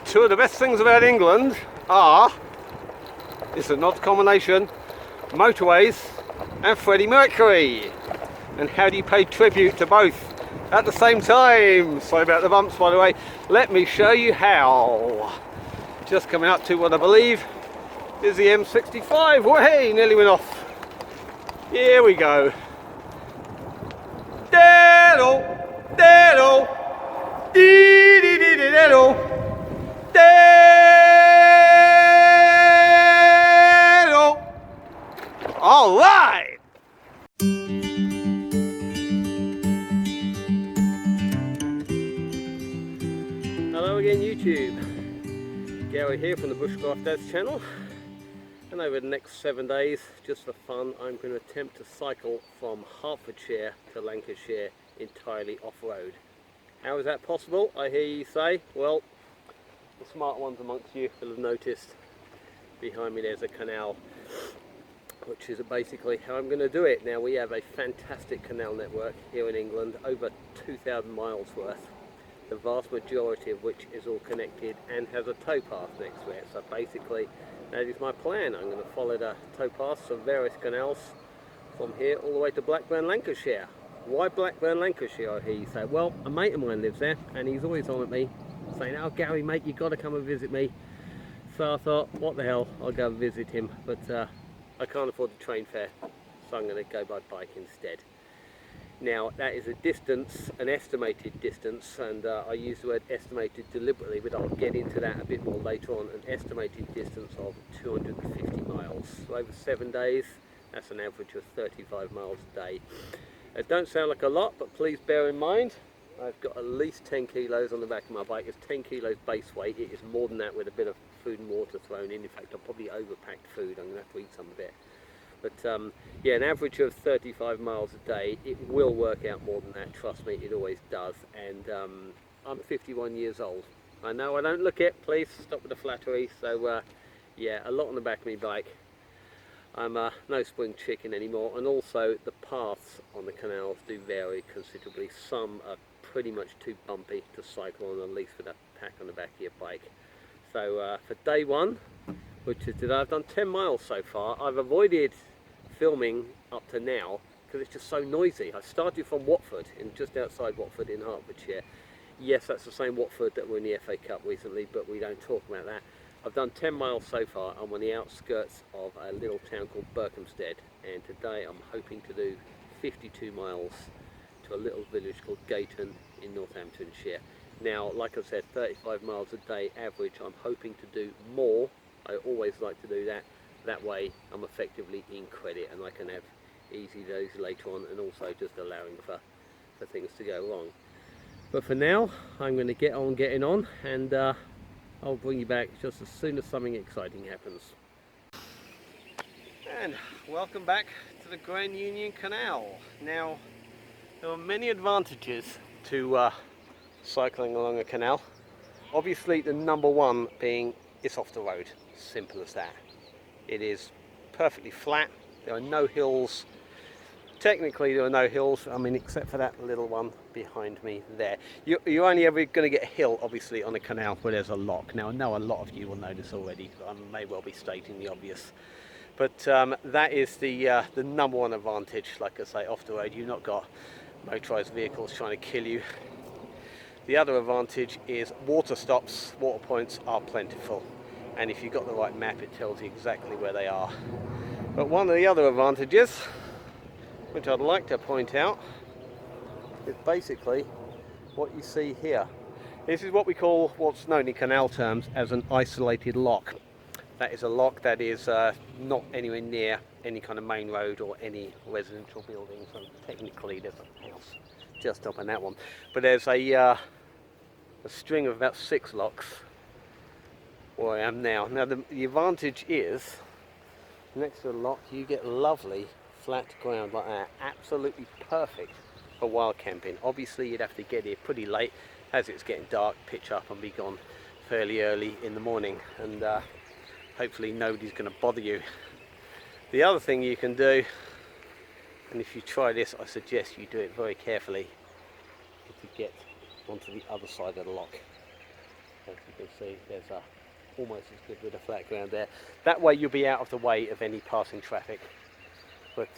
Two of the best things about England are, it's an odd combination, motorways and Freddie Mercury. And how do you pay tribute to both at the same time? Sorry about the bumps, by the way. Let me show you how. Just coming up to what I believe is the M65. Way, nearly went off. Here we go. Diddle, diddle, dee dee dee dee diddle, diddle. All right. Hello again, YouTube. Gary here from the Bushcraft Dads channel, and over the next 7 days, just for fun, I'm going to attempt to cycle from Hertfordshire to Lancashire entirely off-road. How is that possible, I hear you say? Well, the smart ones amongst you will have noticed behind me there's a canal, which is basically how I'm going to do it. Now, we have a fantastic canal network here in England, over 2,000 miles worth, the vast majority of which is all connected and has a towpath next to it. So basically, that is my plan. I'm going to follow the towpaths of various canals from here all the way to Blackburn, Lancashire. Why Blackburn, Lancashire, I hear you say? Well, a mate of mine lives there, and he's always on at me, saying, "Oh, Gary, mate, you've got to come and visit me." So I thought, what the hell, I'll go and visit him. But I can't afford the train fare, so I'm going to go by bike instead. Now, that is a distance, an estimated distance, and I use the word estimated deliberately, but I'll get into that a bit more later on. An estimated distance of 250 miles. So over 7 days, that's an average of 35 miles a day. It don't sound like a lot, but please bear in mind, I've got at least 10 kilos on the back of my bike. It's 10 kilos base weight. It is more than that with a bit of food and water thrown in. In fact, I've probably overpacked food. I'm going to have to eat some of it. But yeah, an average of 35 miles a day. It will work out more than that, trust me, it always does. And I'm 51 years old. I know I don't look it, please stop with the flattery. So yeah, a lot on the back of my bike. I'm no spring chicken anymore, and also the paths on the canals do vary considerably. Some are pretty much too bumpy to cycle on, at least with a pack on the back of your bike. So for day one, which is today, I've done 10 miles so far. I've avoided filming up to now because it's just so noisy. I started from Watford, just outside Watford in Hertfordshire. Yes, that's the same Watford that won the FA Cup recently, but we don't talk about that. I've done 10 miles so far. I'm on the outskirts of a little town called Berkhamsted, and today I'm hoping to do 52 miles to a little village called Gayton in Northamptonshire. Now, like I said, 35 miles a day average. I'm hoping to do more. I always like to do that. That way I'm effectively in credit and I can have easy days later on, and also just allowing for things to go wrong. But for now, I'm going to get on getting on, and I'll bring you back just as soon as something exciting happens. And welcome back to the Grand Union Canal. Now, there are many advantages to cycling along a canal. Obviously, the number one being it's off the road. Simple as that. It is perfectly flat. There are no hills. Technically, there are no hills, I mean, except for that little one behind me there. You're only ever going to get a hill, obviously, on a canal where there's a lock. Now, I know a lot of you will know this already. I may well be stating the obvious. But that is the number one advantage. Like I say, off the road, you've not got motorised vehicles trying to kill you. The other advantage is water stops, water points are plentiful. And if you've got the right map, it tells you exactly where they are. But one of the other advantages, which I'd like to point out, is basically what you see here. This is what we call, what's known in canal terms as an isolated lock. That is a lock that is not anywhere near any kind of main road or any residential buildings. So technically there's a house just up on that one. But there's a string of about 6 locks where I am now. Now the advantage is, next to the lock you get lovely flat ground like that, absolutely perfect for wild camping. Obviously you'd have to get here pretty late as it's getting dark, pitch up and be gone fairly early in the morning, and hopefully nobody's going to bother you. The other thing you can do, and if you try this I suggest you do it very carefully, is to get onto the other side of the lock. As you can see, there's almost as good with a flat ground there. That way you'll be out of the way of any passing traffic. But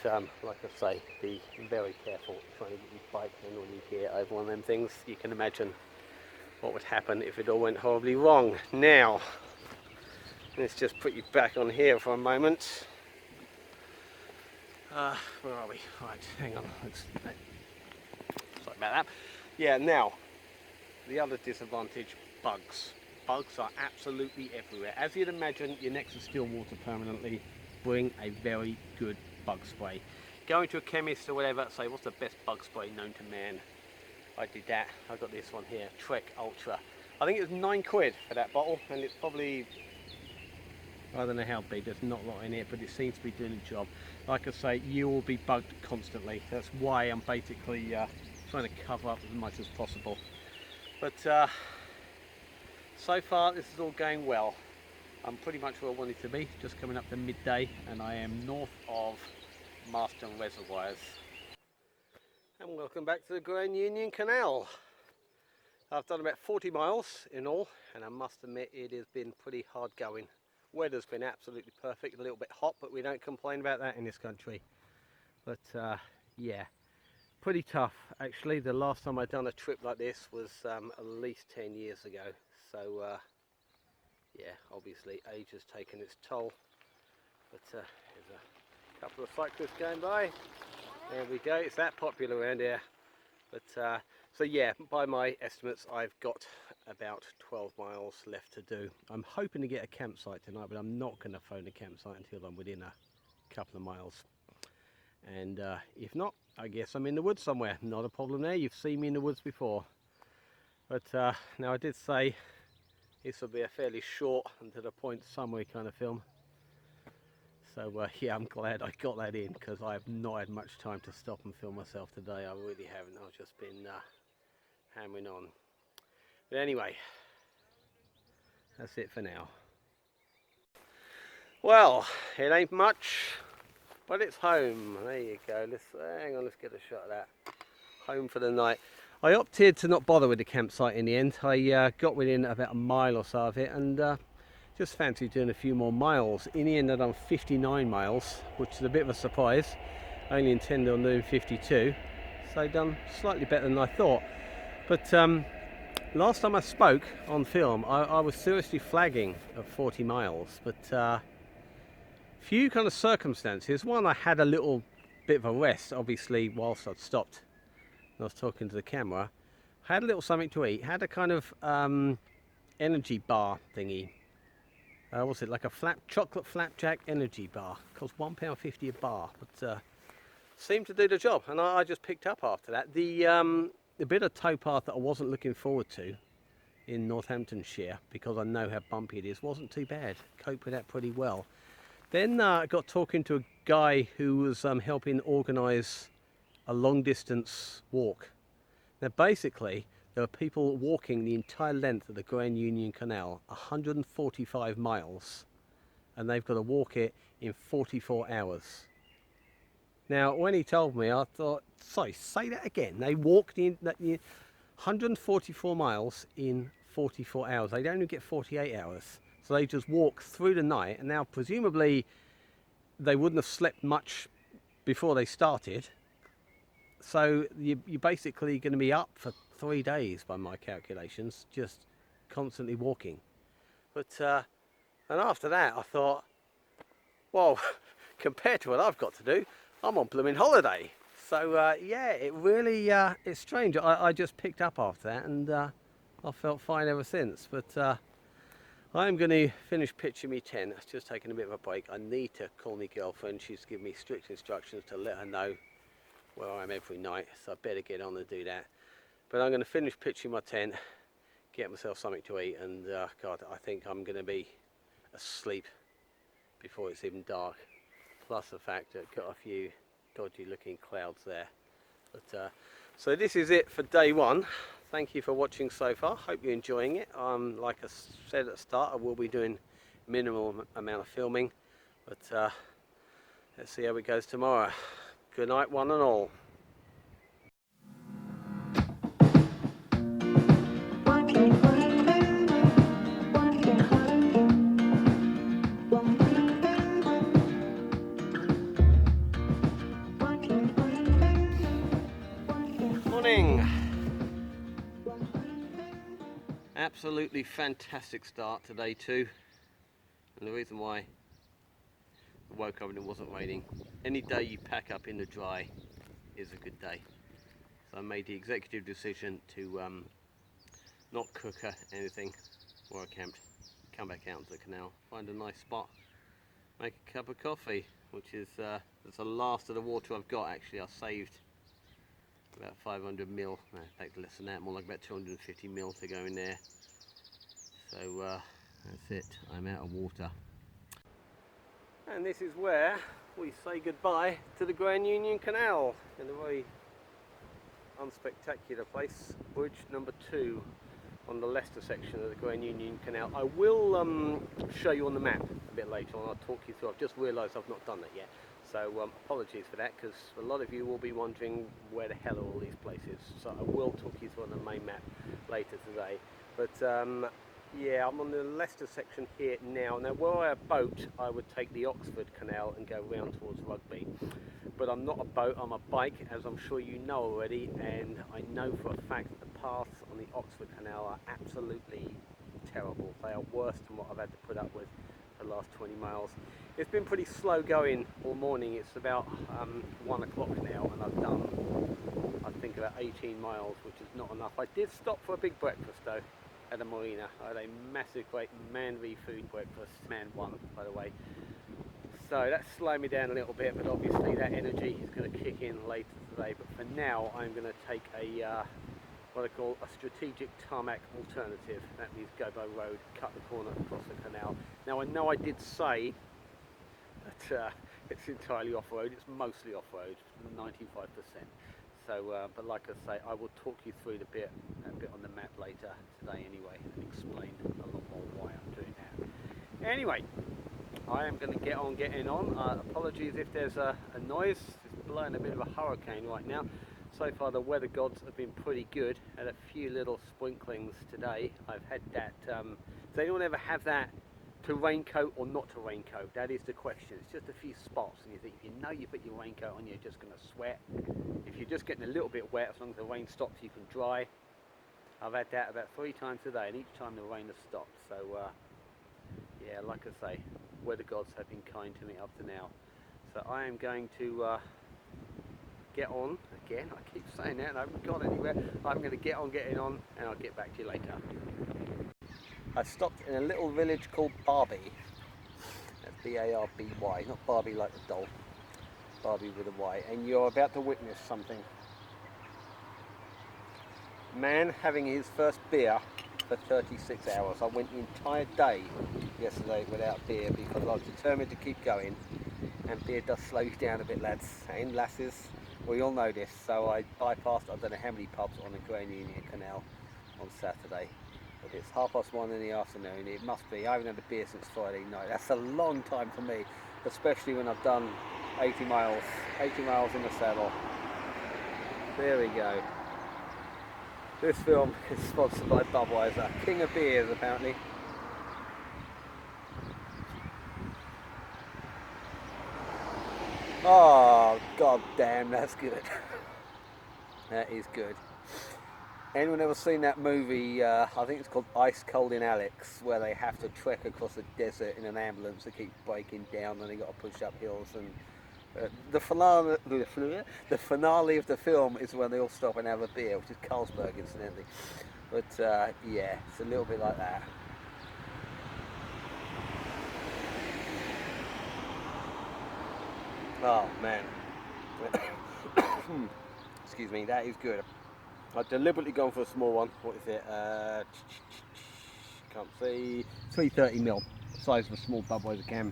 like I say, be very careful trying to get your bike in when you get over one of them things. You can imagine what would happen if it all went horribly wrong. Now, let's just put you back on here for a moment. Where are we? Right, hang on. Sorry about that. Yeah, now, the other disadvantage, bugs. Bugs are absolutely everywhere. As you'd imagine, you're next to still water permanently. Bring a very good bug spray. Going to a chemist or whatever, say, what's the best bug spray known to man? I did that. I got this one here, Trek Ultra. I think it was £9 for that bottle, and it's probably, I don't know how big, there's not a lot in it, but it seems to be doing the job. Like I say, you will be bugged constantly. That's why I'm basically trying to cover up as much as possible. But so far, this is all going well. I'm pretty much where I wanted to be, just coming up to midday, and I am north of Marston Reservoirs. And welcome back to the Grand Union Canal. I've done about 40 miles in all, and I must admit it has been pretty hard going. Weather's been absolutely perfect, a little bit hot, but we don't complain about that in this country. But yeah, pretty tough actually. The last time I'd done a trip like this was at least 10 years ago. So yeah, obviously age has taken its toll. But there's a couple of cyclists going by. There we go, it's that popular around here. But so yeah, by my estimates, I've got about 12 miles left to do. I'm hoping to get a campsite tonight, but I'm not going to phone a campsite until I'm within a couple of miles. And if not, I guess I'm in the woods somewhere. Not a problem there, you've seen me in the woods before. But now I did say this will be a fairly short and to the point summary kind of film. So yeah, I'm glad I got that in, because I have not had much time to stop and film myself today. I really haven't. I've just been hammering on. But anyway, that's it for now. Well, it ain't much, but it's home. There you go. Hang on, let's get a shot of that. Home for the night. I opted to not bother with the campsite in the end. I got within about a mile or so of it, and just fancy doing a few more miles. In the end, I've done 59 miles, which is a bit of a surprise. I only intended on doing 52, so I've done slightly better than I thought. But last time I spoke on film, I was seriously flagging at 40 miles, but few kind of circumstances. One, I had a little bit of a rest, obviously, whilst I'd stopped and I was talking to the camera. I had a little something to eat, had a kind of energy bar thingy. What's it, like a chocolate flapjack energy bar. Cost £1.50 a bar, but seemed to do the job, and I just picked up after that. The bit of towpath that I wasn't looking forward to in Northamptonshire, because I know how bumpy it is, wasn't too bad. Coped with that pretty well. Then I got talking to a guy who was helping organise a long distance walk. Now basically, there are people walking the entire length of the Grand Union Canal, 145 miles, and they've got to walk it in 44 hours. Now, when he told me, I thought, sorry, say that again. They walked in 144 miles in 44 hours. They don't even get 48 hours. So they just walk through the night, and now presumably they wouldn't have slept much before they started. So you're basically going to be up for 3 days by my calculations, just constantly walking. But and after that I thought, well, compared to what I've got to do, I'm on blooming holiday. So yeah, it really it's strange. I just picked up after that, and I felt fine ever since. But I'm going to finish pitching me tent. It's just taking a bit of a break. I need to call my girlfriend. She's given me strict instructions to let her know where I am every night, so I better get on and do that. But I'm going to finish pitching my tent, get myself something to eat, and God, I think I'm going to be asleep before it's even dark. Plus the fact that I've got a few dodgy looking clouds there. But so this is it for day one. Thank you for watching so far. Hope you're enjoying it. Like I said at the start, I will be doing minimal amount of filming, but let's see how it goes tomorrow. Good night, one and all. Absolutely fantastic start to day 2, and the reason why I woke up and it wasn't raining. Any day you pack up in the dry is a good day. So I made the executive decision to not cook anything while I camped. Come back out into the canal, find a nice spot, make a cup of coffee, which is that's the last of the water I've got actually. I saved about 500 mil, no, in fact less than that, more like about 250 mil to go in there. So that's it, I'm out of water. And this is where we say goodbye to the Grand Union Canal in a very unspectacular place, bridge number 2 on the Leicester section of the Grand Union Canal. I will show you on the map a bit later on. I'll talk you through. I've just realised I've not done that yet, so apologies for that, because a lot of you will be wondering where the hell are all these places. So I will talk you through on the main map later today. But yeah, I'm on the Leicester section here now. Now were I a boat, I would take the Oxford Canal and go round towards Rugby. But I'm not a boat, I'm a bike, as I'm sure you know already, and I know for a fact that the paths on the Oxford Canal are absolutely terrible. They are worse than what I've had to put up with for the last 20 miles. It's been pretty slow going all morning. It's about 1 o'clock now, and I've done, I think, about 18 miles, which is not enough. I did stop for a big breakfast though at a marina. I had a massive, great man-v food breakfast, man one, by the way. So that slowed me down a little bit, but obviously that energy is going to kick in later today. But for now, I'm going to take a what I call a strategic tarmac alternative. That means go by road, cut the corner across the canal. Now I know I did say that it's entirely off-road. It's mostly off-road, 95%. So, but like I say, I will talk you through a bit on the map later today anyway, and explain a lot more why I'm doing that. Anyway, I am going to get on getting on. Apologies if there's a noise. It's blowing a bit of a hurricane right now. So far the weather gods have been pretty good. Had a few little sprinklings today. I've had that. Does anyone ever have that to raincoat or not to raincoat? That is the question. It's just a few spots, and you think, if you know you put your raincoat on, you're just going to sweat. If you're just getting a little bit wet, as long as the rain stops, you can dry. I've had that about 3 times today, and each time the rain has stopped. So yeah, like I say, weather gods have been kind to me up to now. So I am going to get on again. I keep saying that and I haven't got anywhere. I'm going to get on getting on, and I'll get back to you later. I stopped in a little village called Barbie. That's B-A-R-B-Y, not Barbie like the doll. Barbie with a Y. And you're about to witness something. Man having his first beer for 36 hours. I went the entire day yesterday without beer because I was determined to keep going, and beer does slow you down a bit, lads and lasses. We all know this. So I bypassed, I don't know how many pubs on the Grand Union Canal on Saturday, but it's 1:30 in the afternoon. It must be. I haven't had a beer since Friday night. That's a long time for me, especially when I've done 80 miles in the saddle. There we go. This film is sponsored by Budweiser, king of beers apparently. Oh, god damn, that's good. That is good. Anyone ever seen that movie, I think it's called Ice Cold in Alex, where they have to trek across the desert in an ambulance that keeps breaking down, and they got to push up hills, and the finale of the film is when they all stop and have a beer, which is Carlsberg incidentally. But yeah, it's a little bit like that. Oh man. Excuse me, that is good. I've deliberately gone for a small one. What is it? Can't see. 330 ml, size of a small Budweiser can.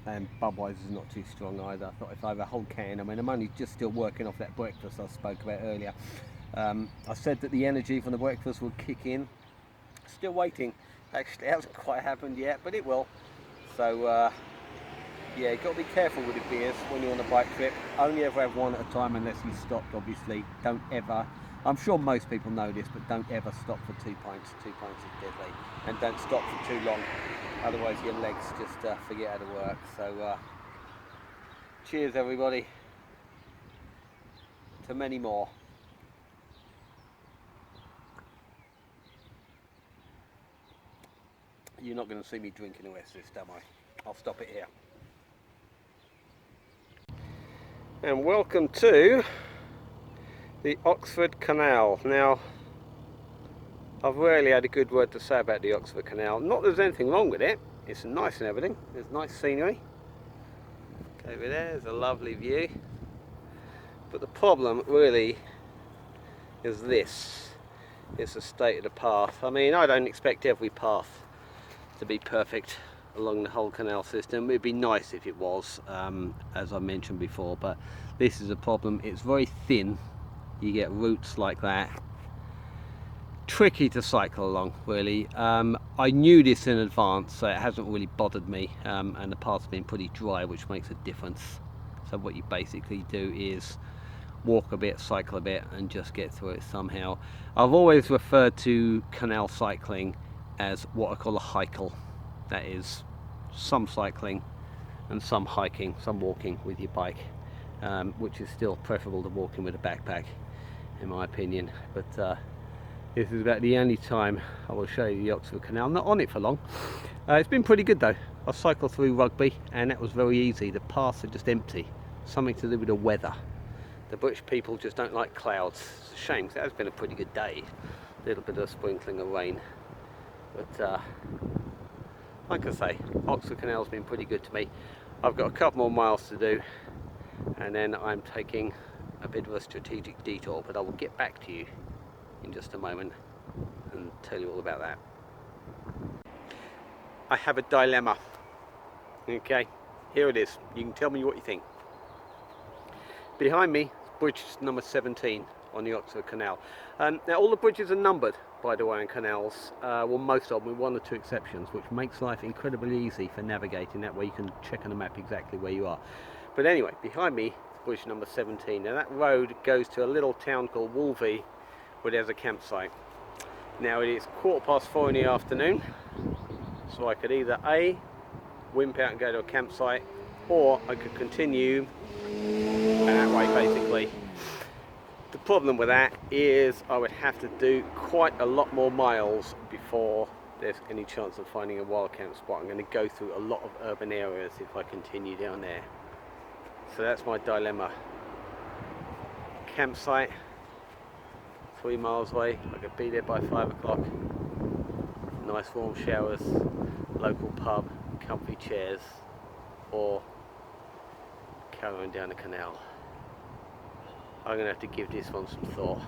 And Budweiser's not too strong either. I thought if I have a whole can, I mean, I'm only just still working off that breakfast I spoke about earlier. I said that the energy from the breakfast would kick in. Still waiting. Actually, it hasn't quite happened yet, but it will. So yeah, you've got to be careful with the beers when you're on a bike trip. Only ever have one at a time unless you stopped, obviously. Don't ever, I'm sure most people know this, but don't ever stop for 2 pints. 2 pints is deadly. And don't stop for too long, otherwise your legs just forget how to work. So cheers everybody to many more. you're not going to see me drinking the rest of this, am I? I'll stop it here. And welcome to the Oxford Canal. Now, I've rarely had a good word to say about the Oxford Canal. Not that there's anything wrong with it. It's nice and everything. There's nice scenery. Over there's a lovely view. But the problem really is this. It's the state of the path. I mean, I don't expect every path to be perfect along the whole canal system. It'd be nice if it was, as I mentioned before, but this is a problem. It's very thin. You get routes like that. Tricky to cycle along, really. I knew this in advance, so it hasn't really bothered me, and the path's been pretty dry, which makes a difference. So what you basically do is walk a bit, cycle a bit, and just get through it somehow. I've always referred to canal cycling as what I call a hikle. That is some cycling and some hiking, some walking with your bike, which is still preferable to walking with a backpack, in my opinion. But this is about the only time I will show you the Oxford Canal. I'm not on it for long. It's been pretty good though. I cycled through Rugby and that was very easy. The paths are just empty. Something to do with the weather. The British people just don't like clouds. It's a shame because it has been a pretty good day. A little bit of sprinkling of rain. But like I say, Oxford Canal's been pretty good to me. I've got a couple more miles to do and then I'm taking a bit of a strategic detour, but I will get back to you in just a moment and tell you all about that. I have a dilemma. Okay, here it is. You can tell me what you think. Behind me is bridge number 17 on the Oxford Canal. Now all the bridges are numbered, by the way, in canals. Well, most of them, with one or two exceptions, which makes life incredibly easy for navigating. That way you can check on the map exactly where you are. But anyway, behind me is bridge number 17. Now that road goes to a little town called Wolvie, where there's a campsite. Now it is 4:15 in the afternoon, so I could either A, wimp out and go to a campsite, or I could continue that way basically. The problem with that is I would have to do quite a lot more miles before there's any chance of finding a wild camp spot. I'm going to go through a lot of urban areas if I continue down there. So that's my dilemma. Campsite 3 miles away, I could be there by 5 o'clock. Nice warm showers, local pub, comfy chairs, or carry on down the canal. I'm going to have to give this one some thought.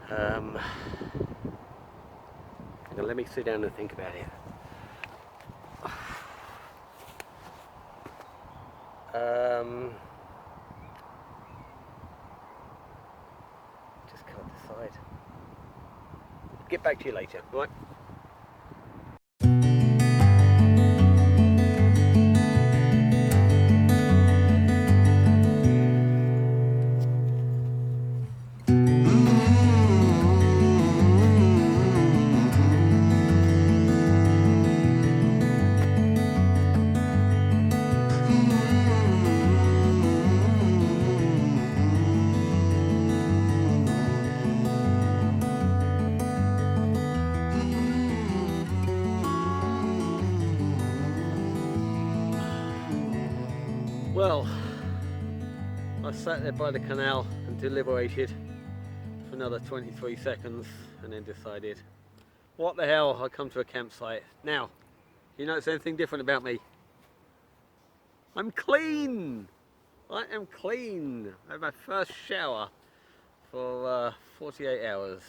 Now let me sit down and think about it. Just can't decide. Get back to you later, right? Well, I sat there by the canal and deliberated for another 23 seconds and then decided, what the hell, I come to a campsite. Now, you notice anything different about me? I'm clean! I am clean! I had my first shower for 48 hours,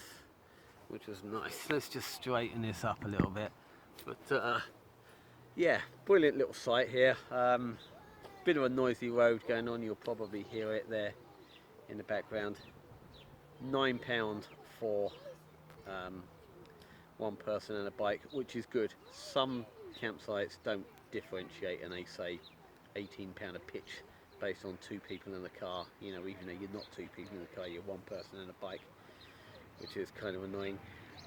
which was nice. Let's just straighten this up a little bit. But yeah, brilliant little site here. Bit of a noisy road going on, you'll probably hear it there in the background. £9 for one person and a bike, which is good. Some campsites don't differentiate and they say £18 a pitch based on 2 people in the car. You know, even though you're not 2 people in the car, you're 1 person and a bike, which is kind of annoying.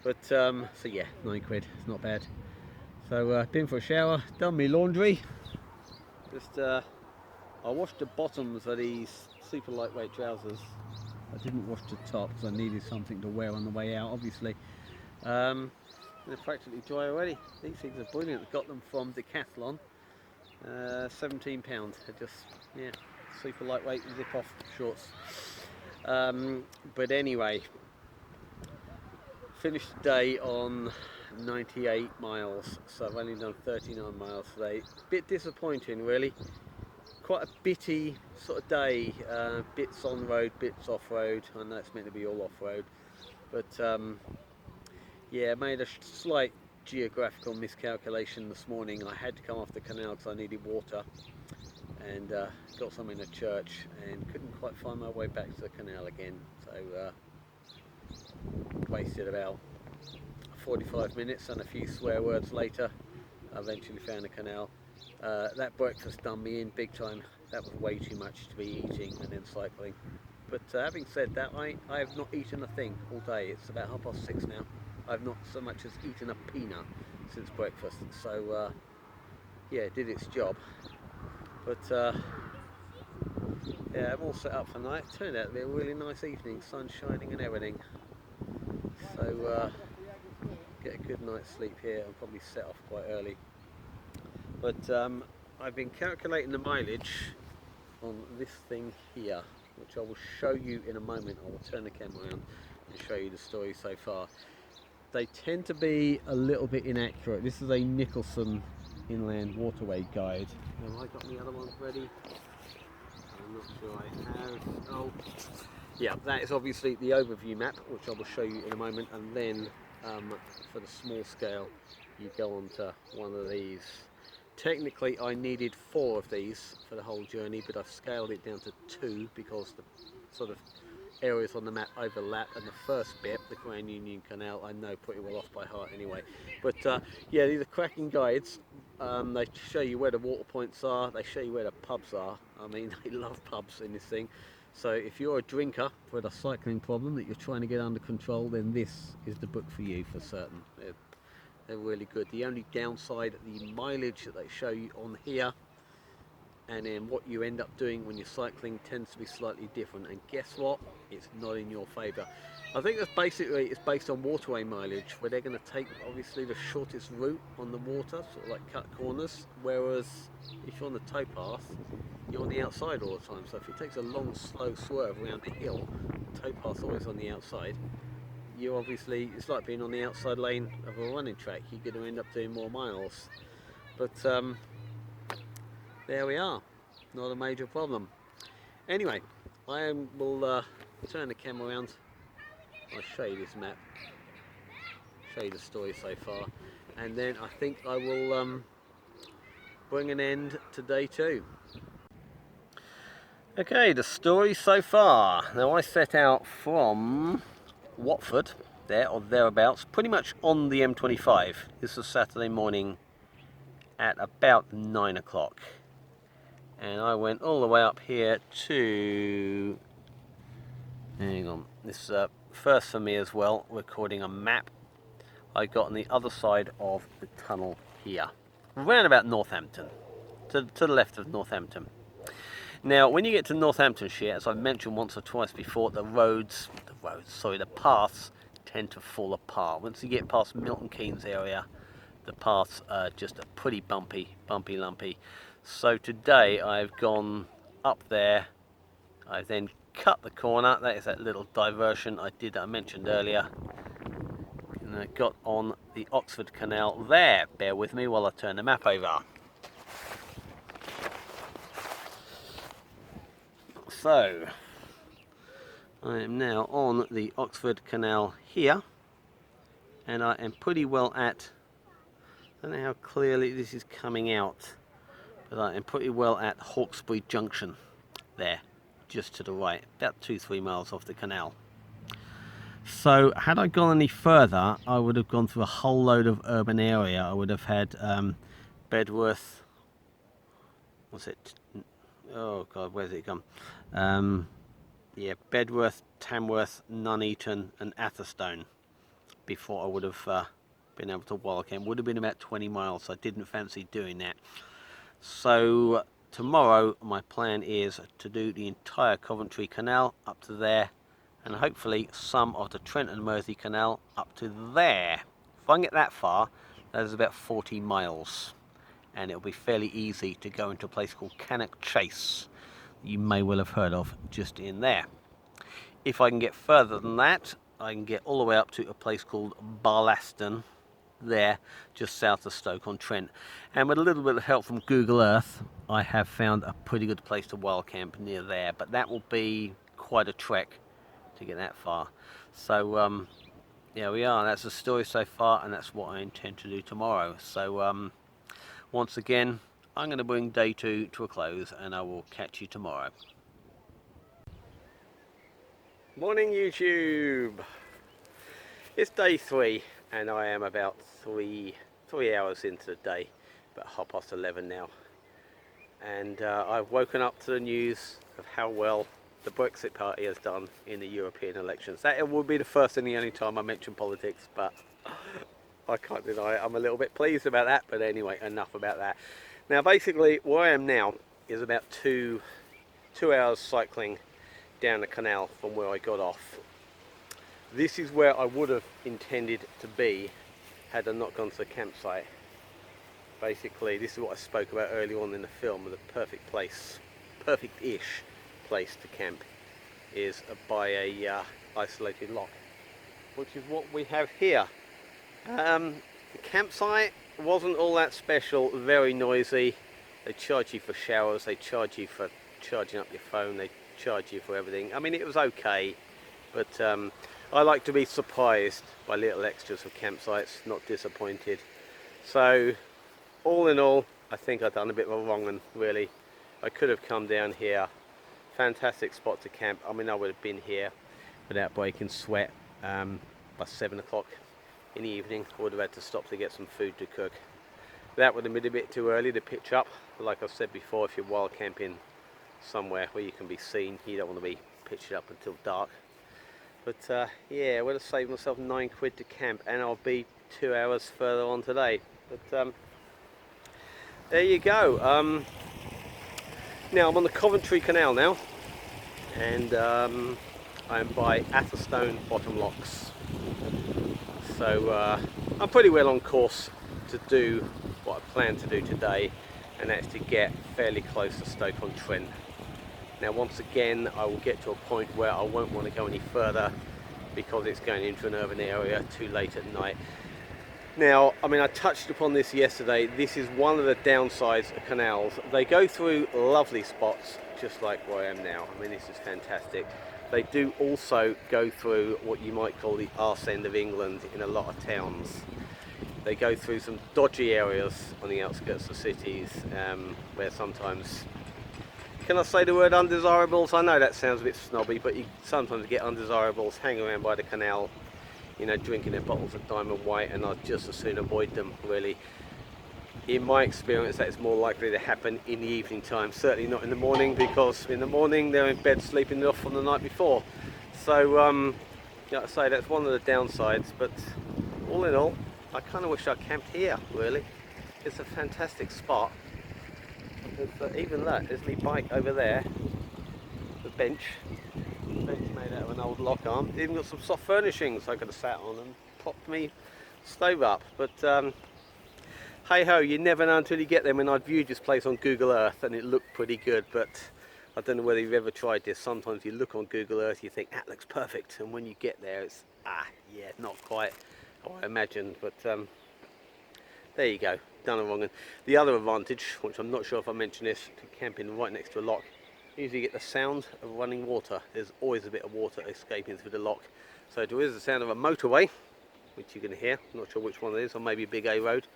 But so yeah, £9, it's not bad. So been for a shower, done my laundry. Just I washed the bottoms of these super lightweight trousers. I didn't wash the top because I needed something to wear on the way out, obviously. They're practically dry already. These things are brilliant. Got them from Decathlon. £17. They're just, yeah, super lightweight zip-off shorts. But anyway, finished the day on 98 miles, so I've only done 39 miles today. Bit disappointing, really. Quite a bitty sort of day. Bits on road, bits off road. I know it's meant to be all off road, but yeah, made a slight geographical miscalculation this morning. I had to come off the canal because I needed water, and got some in a church and couldn't quite find my way back to the canal again, so wasted about 45 minutes, and a few swear words later I eventually found the canal. That breakfast done me in big time. That was way too much to be eating and then cycling. But having said that, I have not eaten a thing all day. It's about 6:30 now. I've not so much as eaten a peanut since breakfast, so yeah, it did its job. But yeah, I'm all set up for night. Turned out to be a really nice evening, sun shining and everything. So get a good night's sleep here and probably set off quite early. But I've been calculating the mileage on this thing here, which I will show you in a moment. I will turn the camera around and show you the story so far. They tend to be a little bit inaccurate. This is a Nicholson Inland Waterway Guide. Have I got the other ones ready? I'm not sure I have. Oh, yeah, that is obviously the overview map, which I will show you in a moment. And then for the small scale, you go on to one of these. Technically, I needed 4 of these for the whole journey, but I've scaled it down to 2 because the sort of areas on the map overlap, and the first bit, the Grand Union Canal, I know pretty well off by heart anyway. But yeah, these are cracking guides. They show you where the water points are, they show you where the pubs are. I mean, they love pubs in this thing. So if you're a drinker with a cycling problem that you're trying to get under control, then this is the book for you for certain. They're really good. The only downside, the mileage that they show you on here, and then what you end up doing when you're cycling tends to be slightly different, and guess what, it's not in your favour. I think that's basically, it's based on waterway mileage, where they're going to take obviously the shortest route on the water, sort of like cut corners, whereas if you're on the towpath, you're on the outside all the time. So if it takes a long slow swerve around the hill, the towpath's always on the outside. You obviously, it's like being on the outside lane of a running track, you're going to end up doing more miles. But there we are, not a major problem. Anyway, I will turn the camera around. I'll show you this map, show you the story so far, and then I think I will bring an end to day 2. Okay, the story so far. Now I set out from Watford, there or thereabouts, pretty much on the M25. This was Saturday morning at about 9 o'clock. And I went all the way up here to, hang on, this is first for me as well, recording a map I got on the other side of the tunnel here, around about Northampton, to the left of Northampton. Now when you get to Northamptonshire, as I've mentioned once or twice before, the paths tend to fall apart. Once you get past Milton Keynes area, the paths are just pretty bumpy, lumpy. So today I've gone up there, I've then cut the corner, that is that little diversion I mentioned earlier, and I got on the Oxford Canal there. Bear with me while I turn the map over. So, I am now on the Oxford Canal here, and I am pretty well at, I don't know how clearly this is coming out, but I am pretty well at Hawkesbury Junction there, just to the right, about 2-3 miles off the canal. So had I gone any further, I would have gone through a whole load of urban area. I would have had Bedworth, what's it, oh god, where's it gone? Yeah, Bedworth, Tamworth, Nuneaton and Atherstone before I would have been able to walk in. Would have been about 20 miles, so I didn't fancy doing that. So tomorrow my plan is to do the entire Coventry Canal up to there, and hopefully some of the Trent and Mersey Canal up to there If I can get that far, that is about 40 miles. And it'll be fairly easy to go into a place called Canal Chase, you may well have heard of, just in there. If I can get further than that, I can get all the way up to a place called Barlaston, there, just south of Stoke-on-Trent. And with a little bit of help from Google Earth, I have found a pretty good place to wild camp near there, but that will be quite a trek to get that far. So there we are, that's the story so far, and that's what I intend to do tomorrow. So once again, I'm going to bring day 2 to a close, and I will catch you tomorrow. Morning YouTube! It's day 3, and I am about three hours into the day, about 11:30 now. And I've woken up to the news of how well the Brexit party has done in the European elections. That will be the first and the only time I mention politics, but I can't deny it. I'm a little bit pleased about that, but anyway, enough about that. Now basically where I am now is about two hours cycling down the canal from where I got off. This is where I would have intended to be had I not gone to the campsite. Basically this is what I spoke about earlier on in the film, the perfect place, perfect-ish place to camp is by a isolated lock, which is what we have here. The campsite wasn't all that special, very noisy. They charge you for showers, they charge you for charging up your phone, they charge you for everything. I mean, it was okay, but I like to be surprised by little extras of campsites, not disappointed. So all in all, I think I've done a bit of a wrong one, really. I could have come down here. Fantastic spot to camp. I mean, I would have been here without breaking sweat by 7 o'clock in the evening. I would have had to stop to get some food to cook. That would have been a bit too early to pitch up. Like I've said before, if you're wild camping somewhere where you can be seen, you don't want to be pitched up until dark. But yeah, I would have saved myself £9 to camp, and I'll be 2 hours further on today. But there you go. Now I'm on the Coventry Canal now, and I'm by Atherstone Bottom Locks. So I'm pretty well on course to do what I plan to do today, and that's to get fairly close to Stoke-on-Trent. Now once again, I will get to a point where I won't want to go any further because it's going into an urban area too late at night. Now, I mean, I touched upon this yesterday. This is one of the downsides of canals. They go through lovely spots, just like where I am now. I mean, this is fantastic. They do also go through what you might call the arse end of England in a lot of towns. They go through some dodgy areas on the outskirts of cities, where sometimes, can I say the word undesirables? I know that sounds a bit snobby, but you sometimes get undesirables hanging around by the canal, you know, drinking their bottles of Diamond White, and I'd just as soon avoid them, really. In my experience, that is more likely to happen in the evening time, certainly not in the morning, because in the morning they're in bed sleeping off from the night before. So, like I say, that's one of the downsides, but all in all, I kind of wish I camped here, really. It's a fantastic spot. Even that, there's my bike over there, the bench made out of an old lock arm. Even got some soft furnishings I could have sat on and propped me stove up, but hey ho, you never know until you get there. When I'd viewed this place on Google Earth and it looked pretty good, but I don't know whether you've ever tried this. Sometimes you look on Google Earth, you think that looks perfect, and when you get there it's yeah, not quite how I imagined. But there you go, done a wrong one. The other advantage, which I'm not sure if I mentioned this, to camping right next to a lock, you usually get the sound of running water. There's always a bit of water escaping through the lock. So there is the sound of a motorway, which you can hear, I'm not sure which one it is, or maybe a big A road.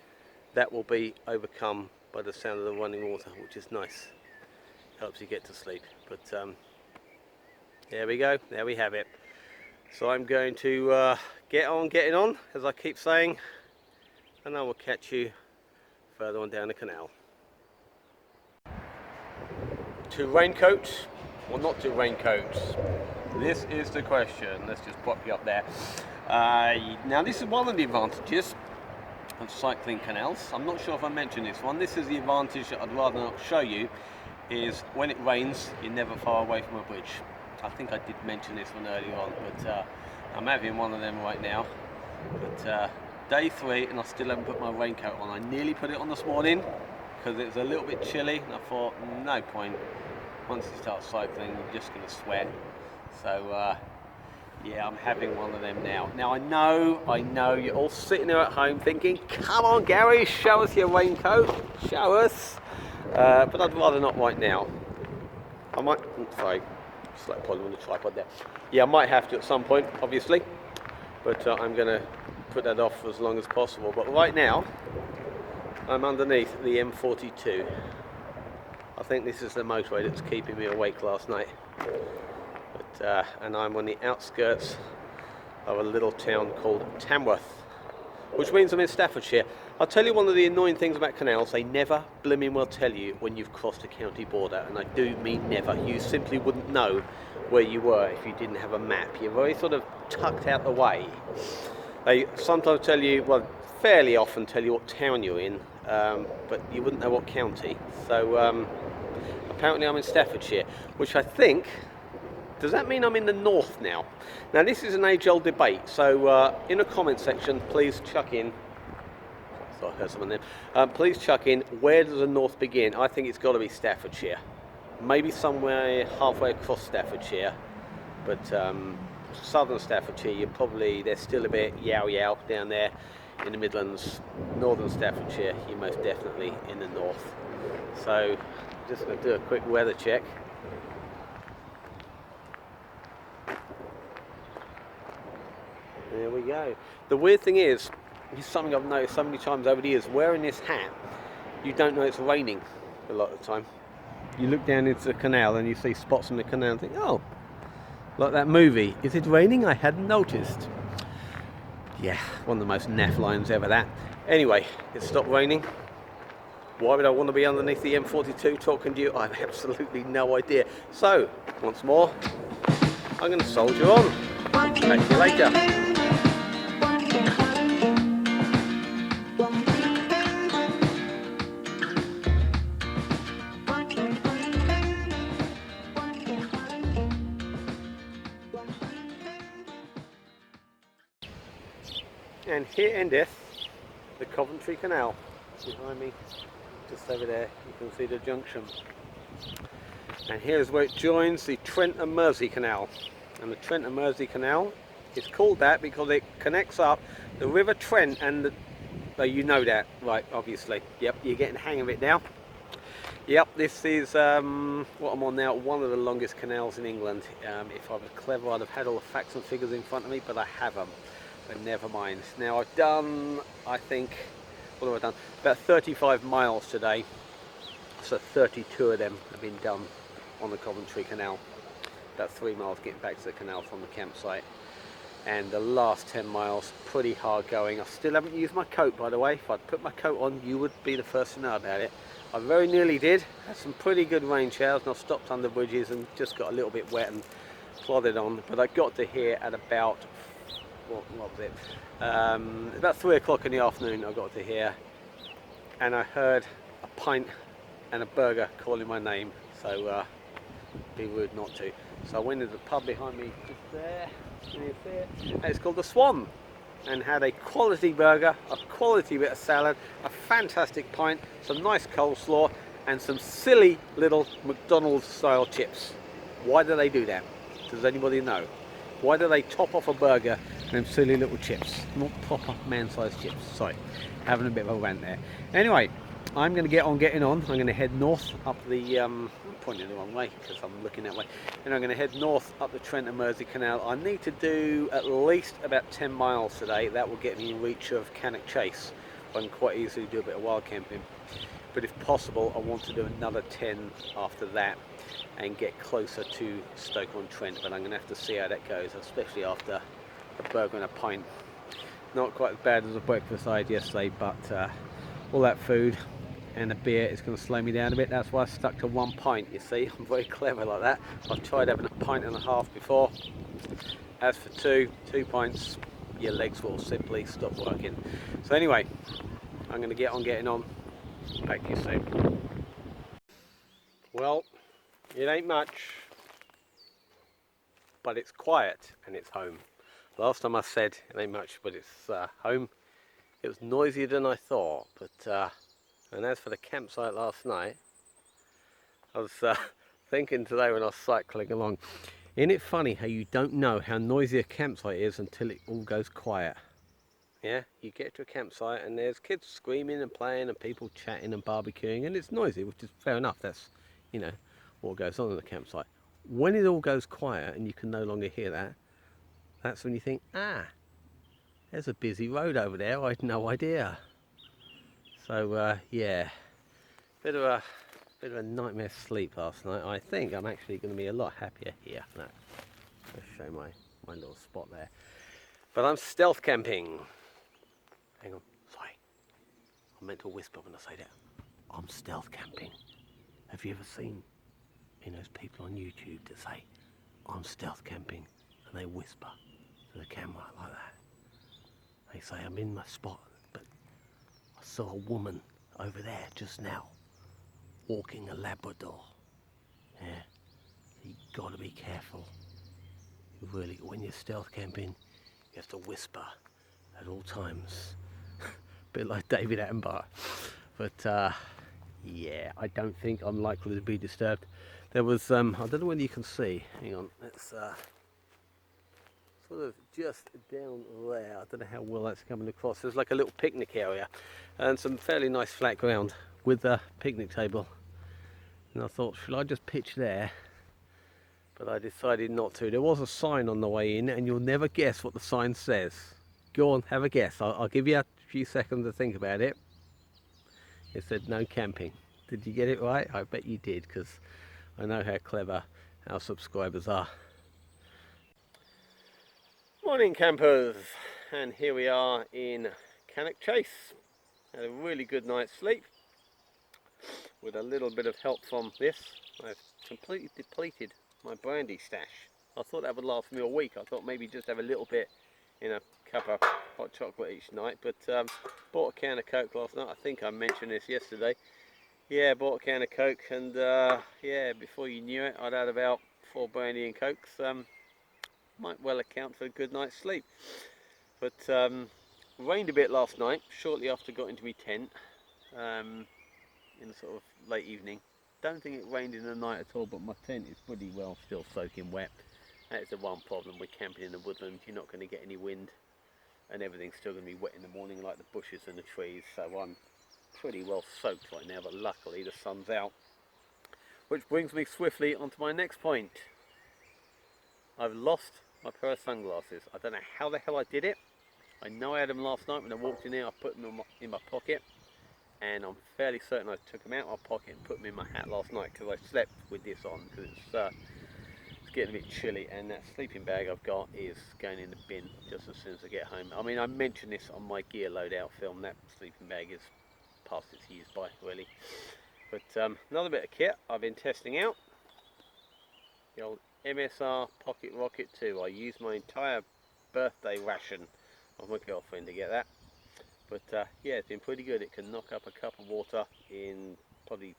That will be overcome by the sound of the running water, which is nice. Helps you get to sleep. But there we go, there we have it. So I'm going to get on getting on, as I keep saying, and I will catch you further on down the canal. 2 raincoats or not 2 raincoats? This is the question. Let's just pop you up there. Now this is one of the advantages of cycling canals. I'm not sure if I mentioned this one. This is the advantage that I'd rather not show you, is when it rains you're never far away from a bridge. I think I did mention this one earlier on, but I'm having one of them right now. But day 3 and I still haven't put my raincoat on. I nearly put it on this morning because it was a little bit chilly and I thought no point, once you start cycling you're just going to sweat. So yeah, I'm having one of them now. Now I know you're all sitting there at home thinking, come on Gary, show us your raincoat, show us. But I'd rather not right now. I might, sorry, select problem on the tripod there. Yeah, I might have to at some point, obviously, but I'm going to put that off for as long as possible. But right now, I'm underneath the M42. I think this is the motorway that's keeping me awake last night. But, and I'm on the outskirts of a little town called Tamworth, which means I'm in Staffordshire. I'll tell you one of the annoying things about canals, they never blooming well tell you when you've crossed a county border, and I do mean never. You simply wouldn't know where you were if you didn't have a map. You're very sort of tucked out the way. They sometimes tell you, well, fairly often tell you what town you're in, but you wouldn't know what county. So apparently I'm in Staffordshire, which I think, does that mean I'm in the north now? Now this is an age-old debate, so in the comment section, please chuck in, I heard someone there, please chuck in, where does the north begin? I think it's got to be Staffordshire. Maybe somewhere halfway across Staffordshire, but southern Staffordshire, there's still a bit yow down there in the Midlands. Northern Staffordshire, you're most definitely in the north. So, I'm just going to do a quick weather check. There we go. The weird thing is, it's something I've noticed so many times over the years, wearing this hat, you don't know it's raining a lot of the time. You look down into the canal and you see spots in the canal and think, oh, like that movie, is it raining? I hadn't noticed. Yeah, one of the most naff lines ever, that. Anyway, it stopped raining. Why would I want to be underneath the M42 talking to you? I have absolutely no idea. So, once more, I'm going to soldier on. Catch you later. And here endeth the Coventry Canal. Behind me, just over there, you can see the junction. And here's where it joins the Trent and Mersey Canal. And the Trent and Mersey Canal is called that because it connects up the River Trent and the... Oh, you know that, right, obviously. Yep, you're getting the hang of it now. Yep, this is what I'm on now, one of the longest canals in England. If I was clever, I'd have had all the facts and figures in front of me, but I haven't. But never mind. Now I've done, I think, what have I done? About 35 miles today. So 32 of them have been done on the Coventry Canal. About 3 miles getting back to the canal from the campsite. And the last 10 miles, pretty hard going. I still haven't used my coat, by the way. If I'd put my coat on, you would be the first to know about it. I very nearly did. Had some pretty good rain showers, and I stopped under bridges and just got a little bit wet and plodded on. But I got to here at about, what was it? About 3 o'clock in the afternoon I got to here, and I heard a pint and a burger calling my name, so be rude not to. So I went into the pub behind me, just there, and it's called the Swan, and had a quality burger, a quality bit of salad, a fantastic pint, some nice coleslaw, and some silly little McDonald's style chips. Why do they do that? Does anybody know? Why do they top off a burger and them silly little chips? Not proper man-sized chips. Sorry, having a bit of a rant there. Anyway, I'm going to get on getting on. I'm going to head north up the, I'm pointing the wrong way because I'm looking that way. And I'm going to head north up the Trent and Mersey Canal. I need to do at least about 10 miles today. That will get me in reach of Cannock Chase. I can quite easily do a bit of wild camping. But if possible, I want to do another 10 after that and get closer to Stoke-on-Trent, but I'm going to have to see how that goes, especially after a burger and a pint. Not quite as bad as the breakfast I had yesterday, but all that food and a beer is going to slow me down a bit. That's why I stuck to 1 pint, you see. I'm very clever like that. I've tried having a pint and a half before. As for 2 pints, your legs will simply stop working. So anyway, I'm going to get on getting on. Back to you soon. Well, it ain't much, but it's quiet and it's home. Last time I said it ain't much, but it's home. It was noisier than I thought, but and as for the campsite last night, I was thinking today when I was cycling along, isn't it funny how you don't know how noisy a campsite is until it all goes quiet? Yeah, you get to a campsite and there's kids screaming and playing and people chatting and barbecuing, and it's noisy, which is fair enough. That's, you know, what goes on in the campsite. When it all goes quiet and you can no longer hear that, that's when you think, ah, there's a busy road over there, I had no idea. So yeah, bit of a nightmare sleep last night. I think I'm actually going to be a lot happier here. No, let's show my little spot there. But I'm stealth camping. Hang on, sorry. I meant to whisper when I say that. I'm stealth camping. Have you ever seen those people on YouTube that say, I'm stealth camping, and they whisper to the camera like that? They say, I'm in my spot, but I saw a woman over there just now, walking a Labrador. Yeah, you gotta be careful. You really, when you're stealth camping, you have to whisper at all times. Bit like David Attenborough. But yeah, I don't think I'm likely to be disturbed. There was, I don't know whether you can see, hang on, it's sort of just down there. I don't know how well that's coming across. There's like a little picnic area and some fairly nice flat ground with a picnic table. And I thought, should I just pitch there? But I decided not to. There was a sign on the way in, and you'll never guess what the sign says. Go on, have a guess. I'll give you a few seconds to think about it. It said no camping. Did you get it right? I bet you did, because I know how clever our subscribers are. Morning campers, and here we are in Cannock Chase. Had a really good night's sleep with a little bit of help from this. I've completely depleted my brandy stash. I thought that would last me a week. I thought maybe just have a little bit in a cup of hot chocolate each night, but bought a can of Coke last night. I think I mentioned this yesterday. Yeah, bought a can of Coke, and yeah, before you knew it, I'd had about 4 brandy and Cokes. Might well account for a good night's sleep. But rained a bit last night, shortly after I got into my tent, in the sort of late evening. Don't think it rained in the night at all, but my tent is pretty well still soaking wet. That is the one problem with camping in the woodland. You're not going to get any wind, and everything's still going to be wet in the morning, like the bushes and the trees. So I'm pretty well soaked right now, but luckily the sun's out. Which brings me swiftly onto my next point. I've lost my pair of sunglasses. I don't know how the hell I did it. I know I had them last night when I walked in there. I put them in my pocket, and I'm fairly certain I took them out of my pocket and put them in my hat last night, because I slept with this on, because it's getting a bit chilly, and that sleeping bag I've got is going in the bin just as soon as I get home. I mean, I mentioned this on my gear loadout film. That sleeping bag is past its use by, really. But another bit of kit I've been testing out, the old MSR Pocket Rocket 2. I used my entire birthday ration of my girlfriend to get that. But yeah, it's been pretty good. It can knock up a cup of water in probably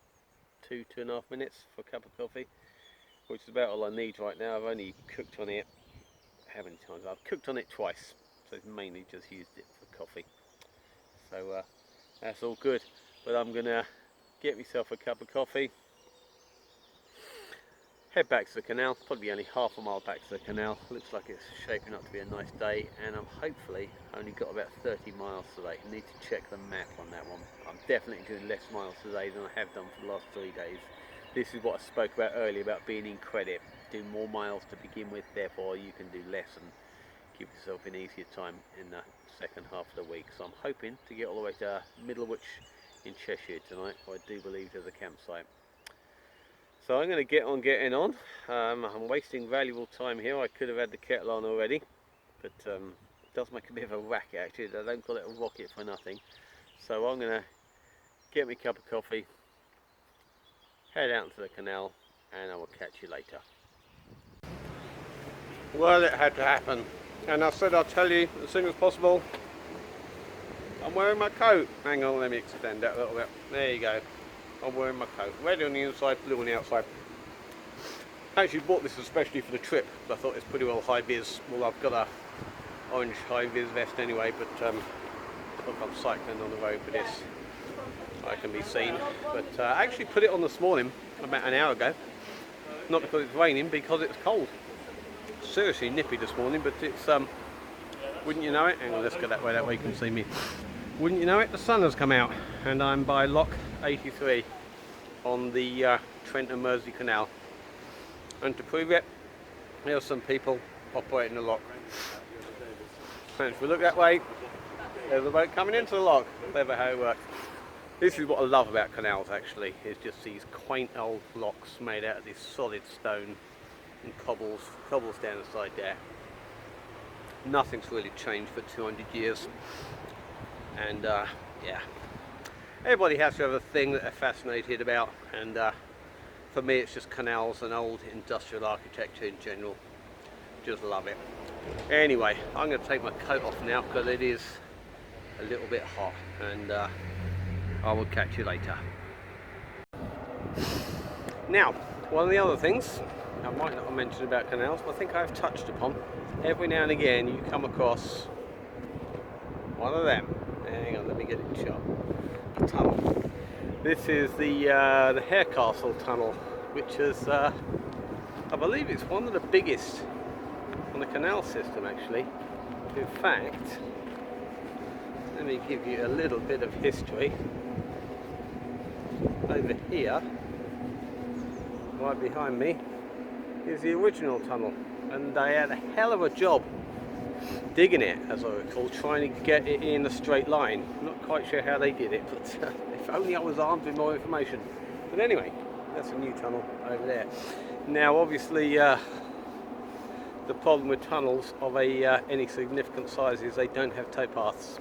2.5 minutes for a cup of coffee, which is about all I need right now. I've only cooked on it, how many times? I've cooked on it twice, so I've mainly just used it for coffee. So that's all good. But I'm gonna get myself a cup of coffee, head back to the canal, probably only half a mile back to the canal. Looks like it's shaping up to be a nice day, and I'm hopefully only got about 30 miles today. I need to check the map on that one. I'm definitely doing less miles today than I have done for the last 3 days. This is what I spoke about earlier, about being in credit. Do more miles to begin with, therefore you can do less and give yourself an easier time in the second half of the week. So I'm hoping to get all the way to Middlewich in Cheshire tonight. I do believe there's a campsite. So I'm going to get on getting on. I'm wasting valuable time here. I could have had the kettle on already, but it does make a bit of a racket actually. I don't call it a rocket for nothing. So I'm going to get me a cup of coffee, head out into the canal, and I will catch you later. Well, it had to happen, and I said I'll tell you as soon as possible. I'm wearing my coat. Hang on, let me extend that a little bit. There you go. I'm wearing my coat. Red on the inside, blue on the outside. I actually bought this especially for the trip, because I thought it's pretty well high vis. Well, I've got a orange high vis vest anyway, but Look, I'm cycling on the road for this. I can be seen, but I actually put it on this morning about an hour ago. Not because it's raining, because it's cold. Seriously nippy this morning, but it's wouldn't you know it? Hang on, let's go that way you can see me. Wouldn't you know it? The sun has come out, and I'm by lock 83 on the Trent and Mersey Canal. And to prove it, there are some people operating the lock. And if we look that way, there's a boat coming into the lock. Clever how it works. This is what I love about canals, actually, is just these quaint old locks made out of this solid stone and cobbles down the side there. Nothing's really changed for 200 years. And yeah, everybody has to have a thing that they're fascinated about, and for me it's just canals and old industrial architecture in general. Just love it. Anyway, I'm going to take my coat off now because it is a little bit hot, and I will catch you later. Now, one of the other things I might not have mentioned about canals, but I think I've touched upon, every now and again you come across one of them. Hang on, let me get it shot. A tunnel. This is the Castle tunnel, which is, I believe it's one of the biggest on the canal system, actually. In fact, let me give you a little bit of history. Over here, right behind me, is the original tunnel, and they had a hell of a job digging it, as I recall, trying to get it in a straight line. I'm not quite sure how they did it, but if only I was armed with more information. But anyway, that's a new tunnel over there. Now, obviously, the problem with tunnels of any significant size is they don't have towpaths.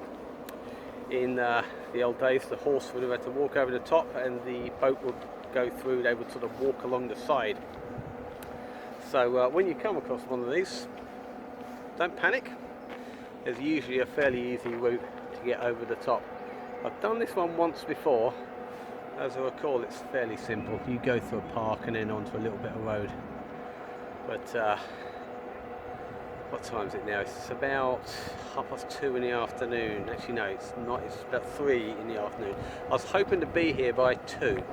In the old days, the horse would have had to walk over the top, and the boat would go through. They would sort of walk along the side. So when you come across one of these, don't panic. There's usually a fairly easy route to get over the top. I've done this one once before. As I recall, it's fairly simple. You go through a park and then onto a little bit of road. But what time is it now? It's about 2:30 in the afternoon. Actually, no, it's not. It's about 3 in the afternoon. I was hoping to be here by 2,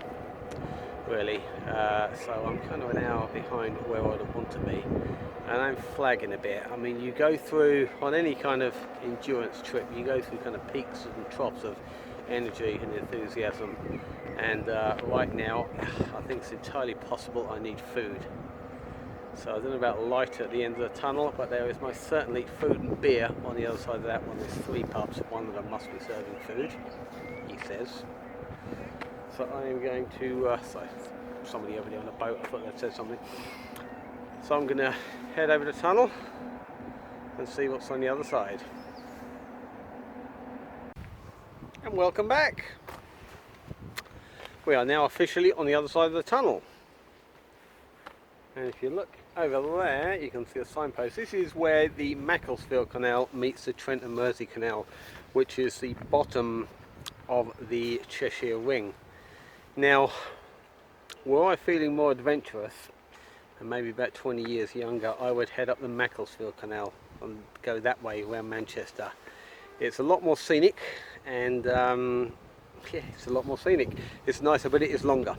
really. So I'm kind of an hour behind where I'd want to be. And I'm flagging a bit. I mean, you go through, on any kind of endurance trip, you go through kind of peaks and troughs of energy and enthusiasm. And right now, I think it's entirely possible I need food. So I don't know about light at the end of the tunnel, but there is most certainly food and beer on the other side of that one. There's 3 pubs, one of them must be serving food, he says. So I am going to, sorry, somebody over there on a boat, I thought they'd said something. So I'm going to head over the tunnel and see what's on the other side. And welcome back. We are now officially on the other side of the tunnel. And if you look over there, you can see a signpost. This is where the Macclesfield Canal meets the Trent and Mersey Canal, which is the bottom of the Cheshire Ring. Now, were I feeling more adventurous, and maybe about 20 years younger, I would head up the Macclesfield Canal and go that way around Manchester. It's a lot more scenic, and yeah, it's a lot more scenic. It's nicer, but it is longer.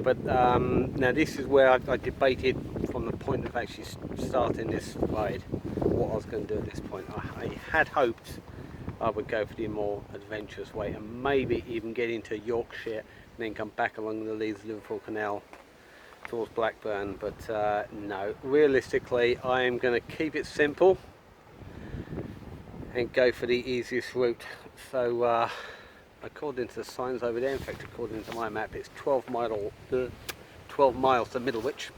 But now this is where I debated from the point of actually starting this ride what I was going to do at this point. I had hoped I would go for the more adventurous way and maybe even get into Yorkshire and then come back along the Leeds Liverpool Canal towards Blackburn, but no, realistically I am going to keep it simple and go for the easiest route. So according to the signs over there, in fact according to my map, it's 12 miles to Middlewich,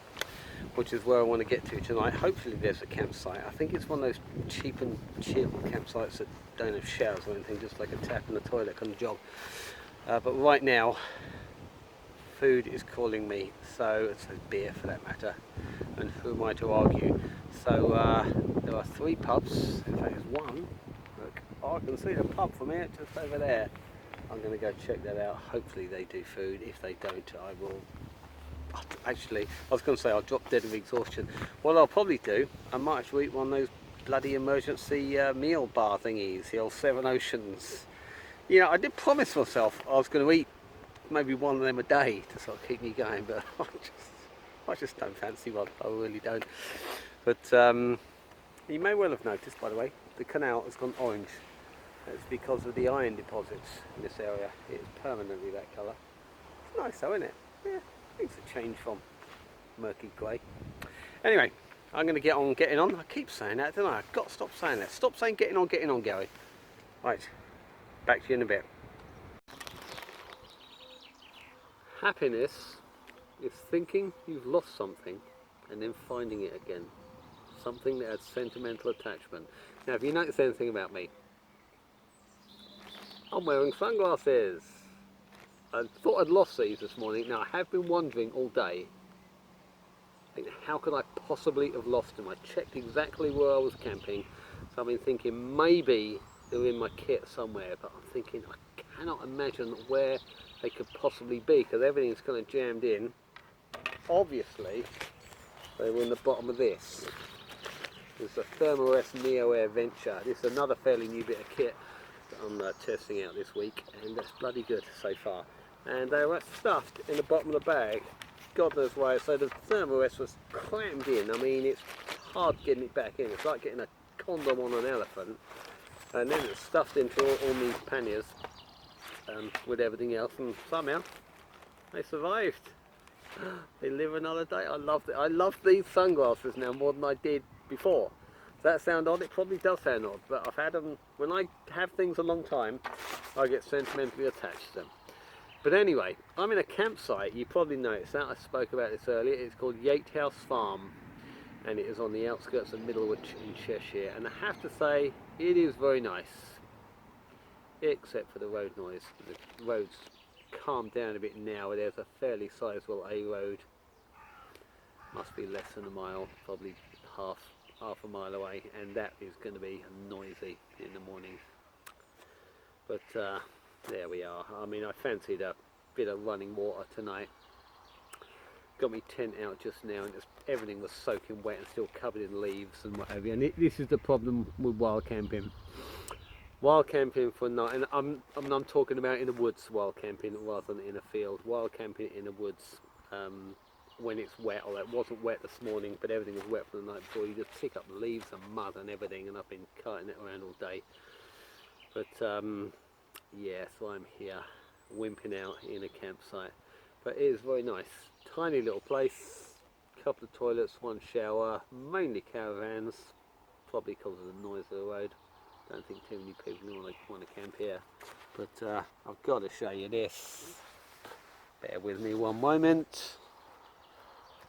which is where I want to get to tonight. Hopefully there's a campsite. I think it's one of those cheap and chill campsites that don't have showers or anything, just like a tap and a toilet kind of job. But right now food is calling me, so beer for that matter, and who am I to argue? So there are 3 pubs, in fact there's one. Look, oh, I can see the pub from here, just over there. I'm going to go check that out. Hopefully they do food. If they don't, I will, actually, I was going to say I'll drop dead of exhaustion. What I'll probably do, I might actually eat one of those bloody emergency meal bar thingies, the old Seven Oceans. You know, I did promise myself I was going to eat maybe one of them a day to sort of keep me going, but I just don't fancy one. I really don't. But you may well have noticed, by the way, the canal has gone orange. It's because of the iron deposits in this area. It's permanently that colour. It's nice though, isn't it? Yeah, things have changed from murky grey. Anyway, I'm going to get on getting on. I keep saying that, don't I? I've got to stop saying that. Stop saying getting on, Gary. Right, back to you in a bit. Happiness is thinking you've lost something and then finding it again. Something that has sentimental attachment. Now, if you notice anything about me, I'm wearing sunglasses. I thought I'd lost these this morning. Now, I have been wondering all day, how could I possibly have lost them? I checked exactly where I was camping, so I've been thinking maybe they're in my kit somewhere, but I'm thinking I cannot imagine where they could possibly be because everything's kind of jammed in. Obviously, they were in the bottom of this. There's a Thermarest Neo Air Venture. This is another fairly new bit of kit that I'm testing out this week, and that's bloody good so far. And they were stuffed in the bottom of the bag, God knows why. So the Thermarest was crammed in. I mean, it's hard getting it back in. It's like getting a condom on an elephant, and then it's stuffed into all these panniers with everything else, and somehow they survived. They live another day. I love it. I love these sunglasses now more than I did before. Does that sound odd? It probably does sound odd, but I've had them, when I have things a long time, I get sentimentally attached to them. But anyway, I'm in a campsite. You probably noticed that. I spoke about this earlier. It's called Yate House Farm, and it is on the outskirts of Middlewich in Cheshire, and I have to say it is very nice, except for the road noise. The road's calmed down a bit now. There's a fairly sizable A road, must be less than a mile, probably half a mile away, and that is going to be noisy in the morning. But there we are. I mean, I fancied a bit of running water tonight. Got my tent out just now, and everything was soaking wet and still covered in leaves and what have you. And this is the problem with wild camping. Wild camping for night, and I'm talking about in the woods wild camping rather than in a field. Wild camping in the woods when it's wet, or it wasn't wet this morning, but everything was wet from the night before. You just pick up the leaves and mud and everything, and I've been carting it around all day. But yeah, so I'm here wimping out in a campsite, but it is very nice. Tiny little place, couple of toilets, one shower, mainly caravans, probably because of the noise of the road. Don't think too many people want to camp here, but I've got to show you this. Bear with me one moment.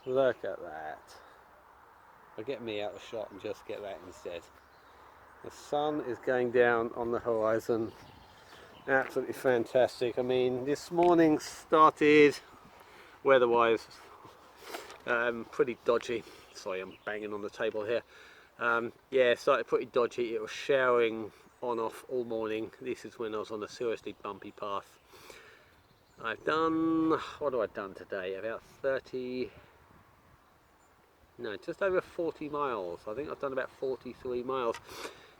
Look at that. I'll get me out of shot and just get that instead. The sun is going down on the horizon. Absolutely fantastic. I mean, this morning started weather-wise pretty dodgy. Sorry, I'm banging on the table here. Yeah, it started pretty dodgy. It was showering on off all morning. This is when I was on a seriously bumpy path. I've done, what have I done today? About 30, no, just over 40 miles. I think I've done about 43 miles.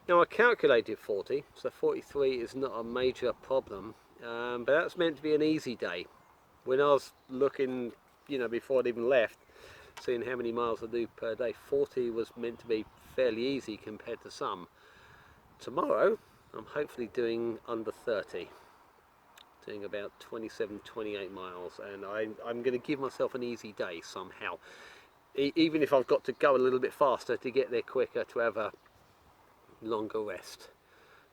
Now I calculated 40, so 43 is not a major problem, but that's meant to be an easy day. When I was looking, you know, before I'd even left, seeing how many miles I do per day, 40 was meant to be fairly easy compared to some. Tomorrow I'm hopefully doing under 30, doing about 27, 28 miles, and I'm going to give myself an easy day somehow, even if I've got to go a little bit faster to get there quicker to have a longer rest.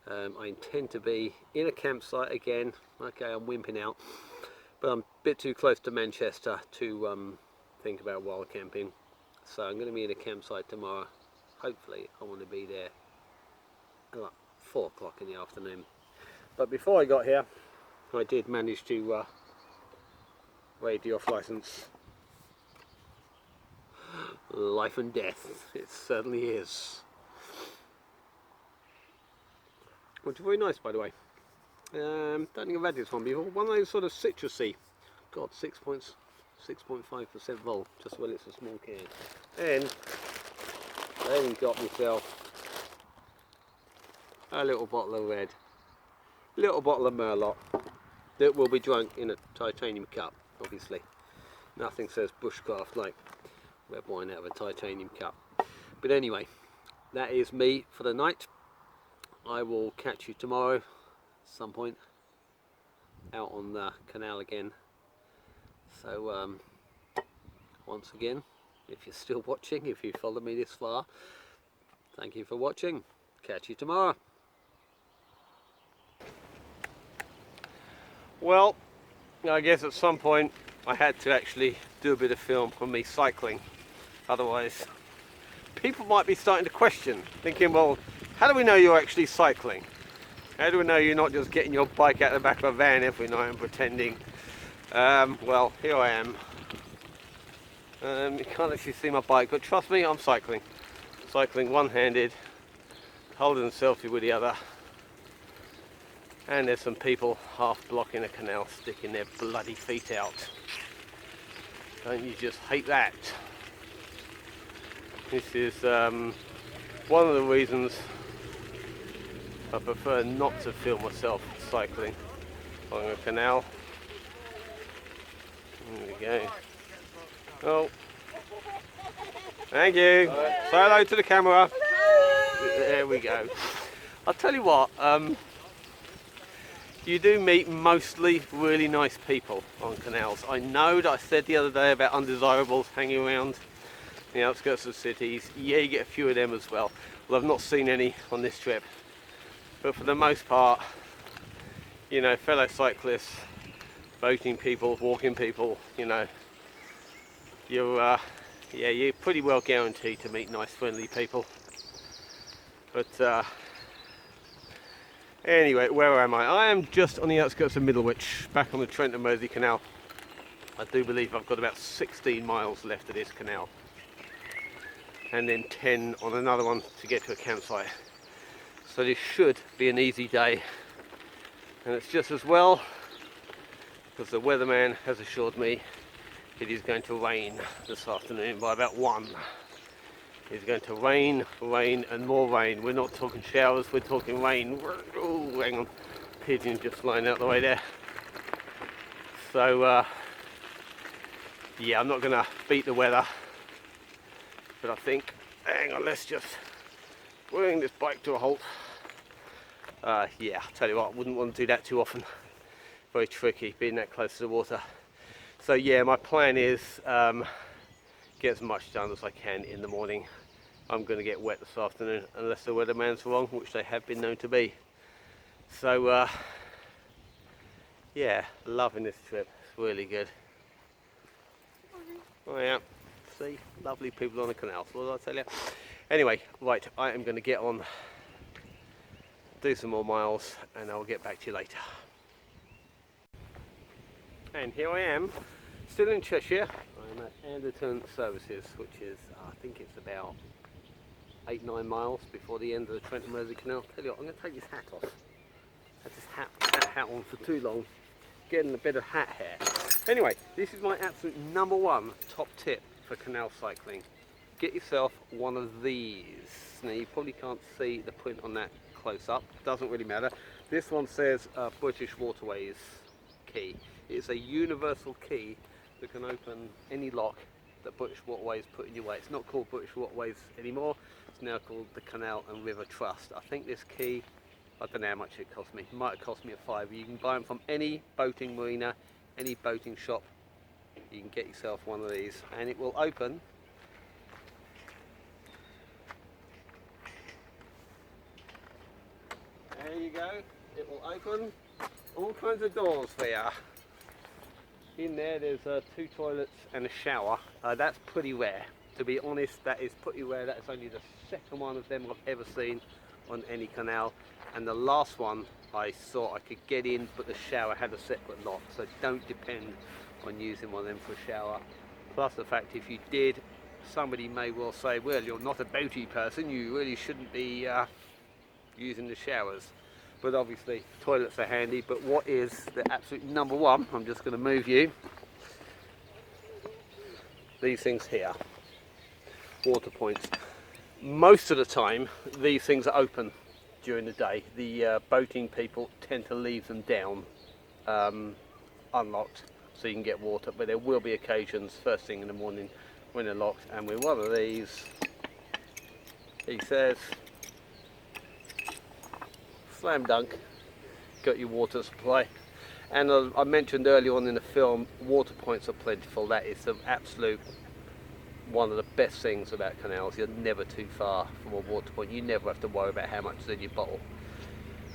I intend to be in a campsite again. Okay, I'm wimping out, but I'm a bit too close to Manchester to think about wild camping, so I'm going to be in a campsite tomorrow. Hopefully I want to be there at like 4 o'clock in the afternoon. But before I got here, I did manage to raid the off license. Life and death, it certainly is. Which is very nice, by the way. Don't think I've had this one before. One of those sort of citrusy, God, 6.5% vol, just when it's a small can. And I even got myself a little bottle of red, little bottle of Merlot that will be drunk in a titanium cup, obviously. Nothing says bushcraft like red wine out of a titanium cup. But anyway, that is me for the night. I will catch you tomorrow at some point out on the canal again. So once again, if you're still watching, if you followed me this far, thank you for watching. Catch you tomorrow. Well, I guess at some point I had to actually do a bit of film from me cycling. Otherwise, people might be starting to question, thinking, well, how do we know you're actually cycling? How do we know you're not just getting your bike out the back of a van every night and pretending? Well, here I am. You can't actually see my bike, but trust me, I'm cycling. Cycling one-handed, holding a selfie with the other. And there's some people half blocking a canal, sticking their bloody feet out. Don't you just hate that? This is one of the reasons I prefer not to film myself cycling on a canal. There we go. Oh, thank you. Say hello to the camera. There we go. I'll tell you what, you do meet mostly really nice people on canals. I know that I said the other day about undesirables hanging around the outskirts of cities. Yeah, you get a few of them as well. Well, I've not seen any on this trip. But for the most part, you know, fellow cyclists, boating people, walking people, you know, you're pretty well guaranteed to meet nice, friendly people. But anyway, where am I? I am just on the outskirts of Middlewich, back on the Trent and Mersey Canal. I do believe I've got about 16 miles left of this canal, and then 10 on another one to get to a campsite. So this should be an easy day, and it's just as well because the weatherman has assured me it is going to rain this afternoon by about 1. It's going to rain, rain and more rain. We're not talking showers, we're talking rain. Oh, hang on, pigeon just flying out the way there. So yeah, I'm not going to beat the weather, but I think, hang on, let's just bring this bike to a halt. Yeah, I'll tell you what, I wouldn't want to do that too often. Very tricky being that close to the water. So yeah, my plan is get as much done as I can in the morning. I'm going to get wet this afternoon unless the weatherman's wrong, which they have been known to be. So yeah, loving this trip. It's really good. Oh yeah, see, lovely people on the canal. So what did I tell you? Anyway, right, I am going to get on, do some more miles, and I'll get back to you later. And here I am, still in Cheshire. I'm at Anderton Services, which is, I think it's about 8-9 miles before the end of the Trent and Mersey Canal. Tell you what, I'm going to take this hat off. I had this hat on for too long, getting a bit of hat hair. Anyway, this is my absolute #1 top tip for canal cycling. Get yourself one of these. Now you probably can't see the print on that close up, doesn't really matter. This one says British Waterways key. It's a universal key that can open any lock that British Waterways put in your way. It's not called British Waterways anymore, it's now called the Canal and River Trust. I think this key, I don't know how much it cost me, it might have cost me a £5. You can buy them from any boating marina, any boating shop. You can get yourself one of these and it will open there you go, it will open all kinds of doors for you. In there's 2 toilets and a shower. That's pretty rare. To be honest, that is pretty rare. That is only the second one of them I've ever seen on any canal. And the last one I saw I could get in, but the shower had a separate lock. So don't depend on using one of them for a shower. Plus the fact if you did, somebody may well say, well, you're not a boaty person, you really shouldn't be using the showers. But obviously toilets are handy. But what is the absolute #1, I'm just going to move you, these things here, water points. Most of the time these things are open during the day. The boating people tend to leave them down unlocked so you can get water, but there will be occasions first thing in the morning when they're locked, and with one of these, he says, slam dunk, got your water supply. And I mentioned earlier on in the film, water points are plentiful. That is the absolute one of the best things about canals. You're never too far from a water point. You never have to worry about how much is in your bottle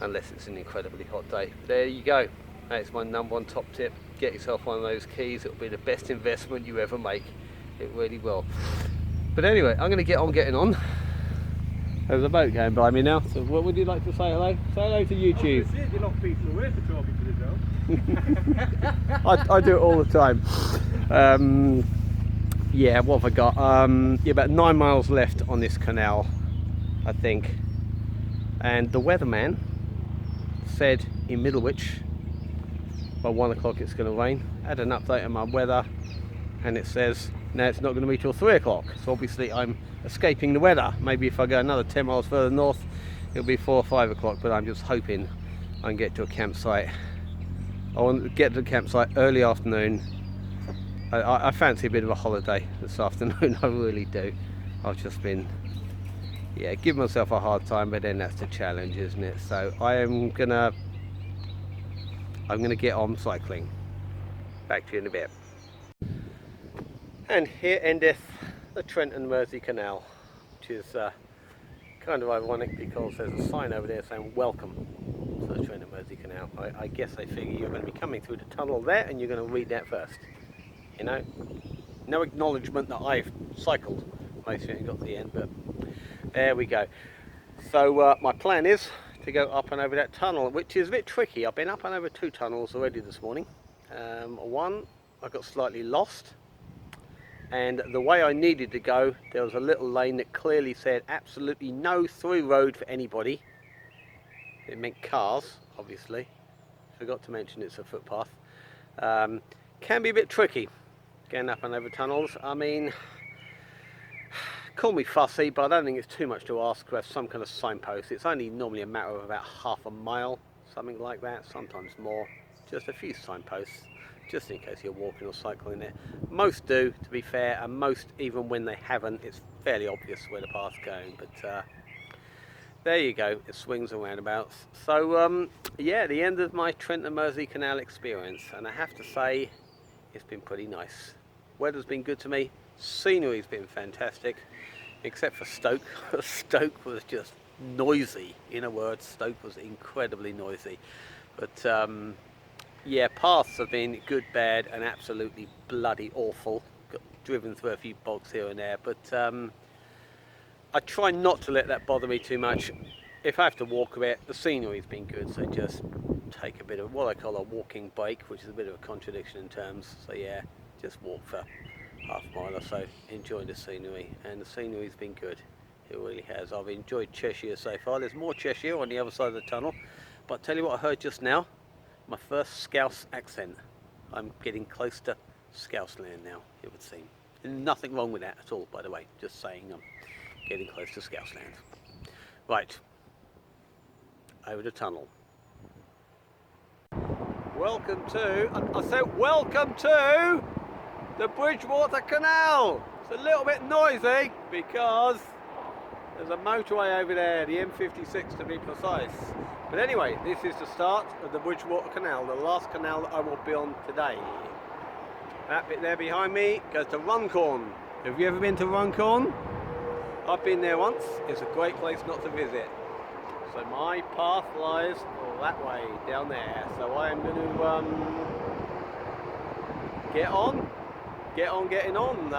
unless it's an incredibly hot day. There you go. That's my #1 top tip. Get yourself one of those keys. It'll be the best investment you ever make. It really will. But anyway, I'm going to get on getting on. There's a boat going by me now. So what would you like to say hello? Say hello to YouTube. You lock people away for talking to the dog. I do it all the time. Yeah, what have I got? Yeah, about 9 miles left on this canal, I think. And the weatherman said in Middlewich by 1 o'clock it's going to rain. Had an update on my weather, and it says now it's not going to be till 3 o'clock. So obviously I'm escaping the weather. Maybe if I go another 10 miles further north, it'll be 4 or 5 o'clock. But I'm just hoping I can get to a campsite. I want to get to the campsite early afternoon. I fancy a bit of a holiday this afternoon. I really do. I've just been, yeah, give myself a hard time, but then that's the challenge, isn't it? So I'm gonna get on cycling. Back to you in a bit. And here endeth the Trent and Mersey Canal, which is kind of ironic because there's a sign over there saying welcome to the Trent and Mersey Canal. I guess they figure you're going to be coming through the tunnel there and you're going to read that first. You know, no acknowledgement that I've cycled. Most of it got to the end, but there we go. So my plan is to go up and over that tunnel, which is a bit tricky. I've been up and over 2 tunnels already this morning. One, I got slightly lost, and the way I needed to go, there was a little lane that clearly said absolutely no through road for anybody. It meant cars, obviously. Forgot to mention it's a footpath. Can be a bit tricky getting up and over tunnels. I mean, call me fussy, but I don't think it's too much to ask to have some kind of signpost. It's only normally a matter of about half a mile, something like that, sometimes more. Just a few signposts, just in case you're walking or cycling there. Most do, to be fair, and most, even when they haven't, it's fairly obvious where the path's going. But there you go, it swings and roundabouts. So yeah, the end of my Trent and Mersey Canal experience, and I have to say, it's been pretty nice. Weather's been good to me, scenery's been fantastic, except for Stoke. Stoke was just noisy. In a word, Stoke was incredibly noisy. But yeah, paths have been good, bad, and absolutely bloody awful. Got driven through a few bogs here and there, but I try not to let that bother me too much. If I have to walk a bit, the scenery's been good, so just take a bit of what I call a walking break, which is a bit of a contradiction in terms. So yeah, just walk for half a mile or so, enjoying the scenery, and the scenery's been good. It really has. I've enjoyed Cheshire so far. There's more Cheshire on the other side of the tunnel, but I'll tell you what I heard just now, my first Scouse accent. I'm getting close to Scouse land now, it would seem. And nothing wrong with that at all, by the way, just saying I'm getting close to Scouse land. Right, over the tunnel. Welcome to, I said welcome to the Bridgewater Canal. It's a little bit noisy because there's a motorway over there, the M56 to be precise. But anyway, this is the start of the Bridgewater Canal, the last canal that I will be on today. That bit there behind me goes to Runcorn. Have you ever been to Runcorn? I've been there once. It's a great place not to visit. So my path lies that way, down there. So I am going to get on, getting on.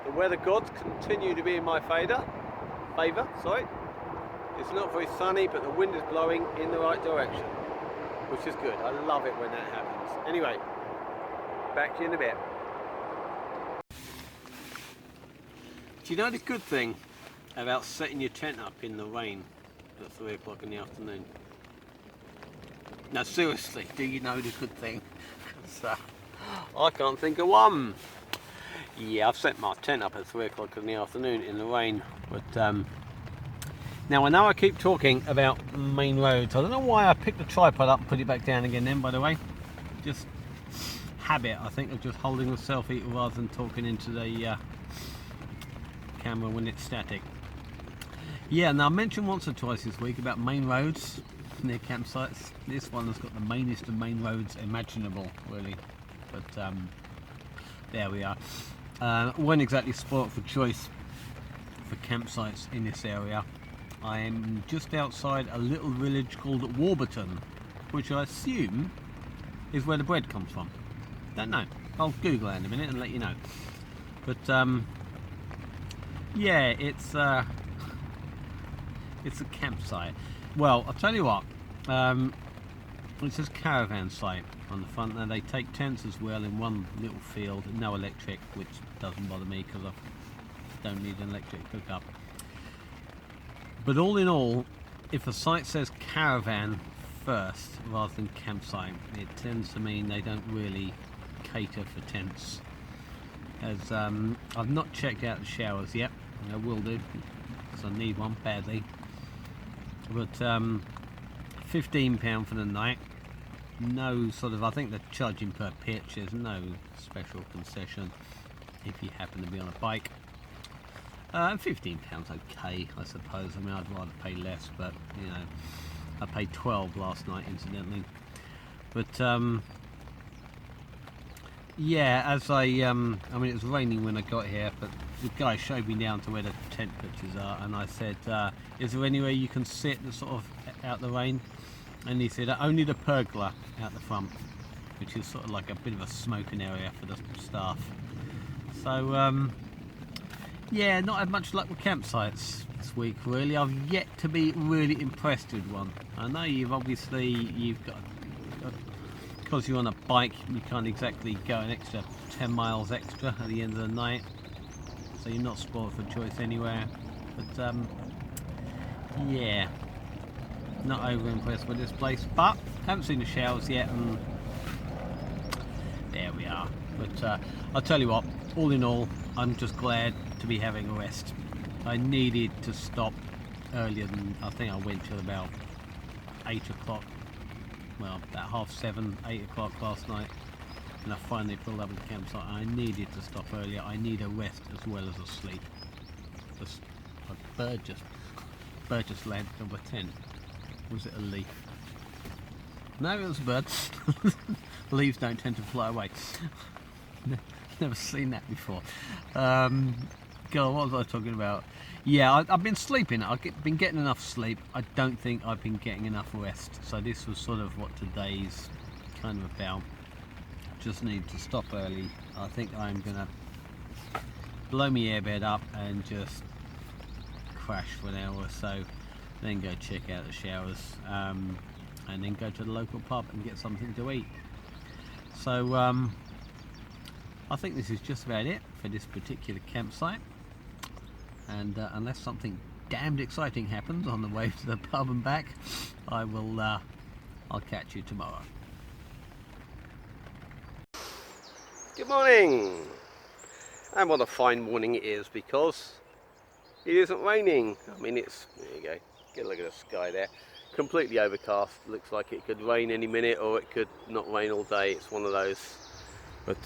The weather gods continue to be in my favour. It's not very sunny, but the wind is blowing in the right direction, which is good. I love it when that happens. Anyway, back to you in a bit. Do you know the good thing about setting your tent up in the rain at 3 o'clock in the afternoon? No, seriously, do you know the good thing? I can't think of one. Yeah, I've set my tent up at 3 o'clock in the afternoon in the rain, but Now I know I keep talking about main roads. I don't know why I picked the tripod up and put it back down again then, by the way. Just habit, I think, of just holding the selfie rather than talking into the camera when it's static. Yeah, now I mentioned once or twice this week about main roads near campsites. This one has got the mainest of main roads imaginable, really. But there we are. Wasn't exactly spoilt for choice for campsites in this area. I am just outside a little village called Warburton, which I assume is where the bread comes from. Don't know. I'll Google that in a minute and let you know. But yeah, it's a campsite. Well, I'll tell you what. It says caravan site on the front, and they take tents as well in one little field. No electric, which doesn't bother me because I don't need an electric hookup. But all in all, if a site says caravan first rather than campsite, it tends to mean they don't really cater for tents. As I've not checked out the showers yet. I will do because I need one badly. But £15 for the night. No sort of, I think they're charging per pitch. There's no special concession if you happen to be on a bike. £15 okay, I suppose. I mean, I'd rather pay less, but you know, I paid 12 last night, incidentally. But yeah, as I mean, it was raining when I got here, but the guy showed me down to where the tent pitches are, and I said, is there anywhere you can sit that's sort of out the rain? And he said, only the pergola out the front, which is sort of like a bit of a smoking area for the staff. So yeah, not had much luck with campsites this week, really. I've yet to be really impressed with one. I know you've got, because you're on a bike, you can't exactly go an extra 10 miles extra at the end of the night, so you're not spoiled for choice anywhere. But yeah, not over impressed with this place, but haven't seen the showers yet, and there we are. But I'll tell you what, all in all, I'm just glad to be having a rest. I needed to stop earlier than, I think I went till about 8 o'clock, well, about 7:30, 8 o'clock last night, and I finally pulled up at the campsite. I needed to stop earlier. I need a rest as well as a sleep. Just a bird just landed on my tent. Was it a leaf? No, it was a bird. Leaves don't tend to fly away. Never seen that before. God, what was I talking about? Yeah, I've been sleeping. I've been getting enough sleep. I don't think I've been getting enough rest. So this was sort of what today's kind of about. Just need to stop early. I think I'm gonna blow my airbed up and just crash for an hour or so, then go check out the showers, and then go to the local pub and get something to eat. So I think this is just about it for this particular campsite, and unless something damned exciting happens on the way to the pub and back, I'll catch you tomorrow. Good morning, and what a fine morning it is, because it isn't raining. I mean, it's, there you go, get a look at the sky there, completely overcast. Looks like it could rain any minute, or it could not rain all day. It's one of those. But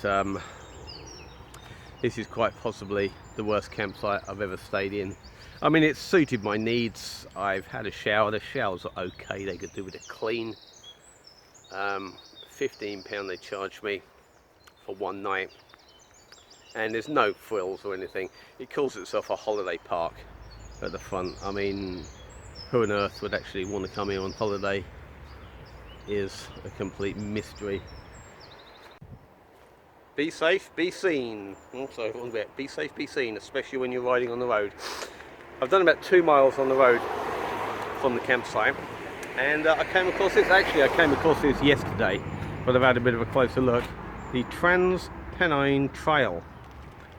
this is quite possibly the worst campsite I've ever stayed in. I mean, it's suited my needs. I've had a shower. The showers are okay. They could do with a clean. £15 they charged me for one night, and there's no frills or anything. It calls itself a holiday park at the front. I mean, who on earth would actually want to come here on holiday is a complete mystery. Be safe, be seen. Also, be safe, be seen, especially when you're riding on the road. I've done about 2 miles on the road from the campsite, and I came across this. Actually, I came across this yesterday, but I've had a bit of a closer look. The Trans-Pennine Trail,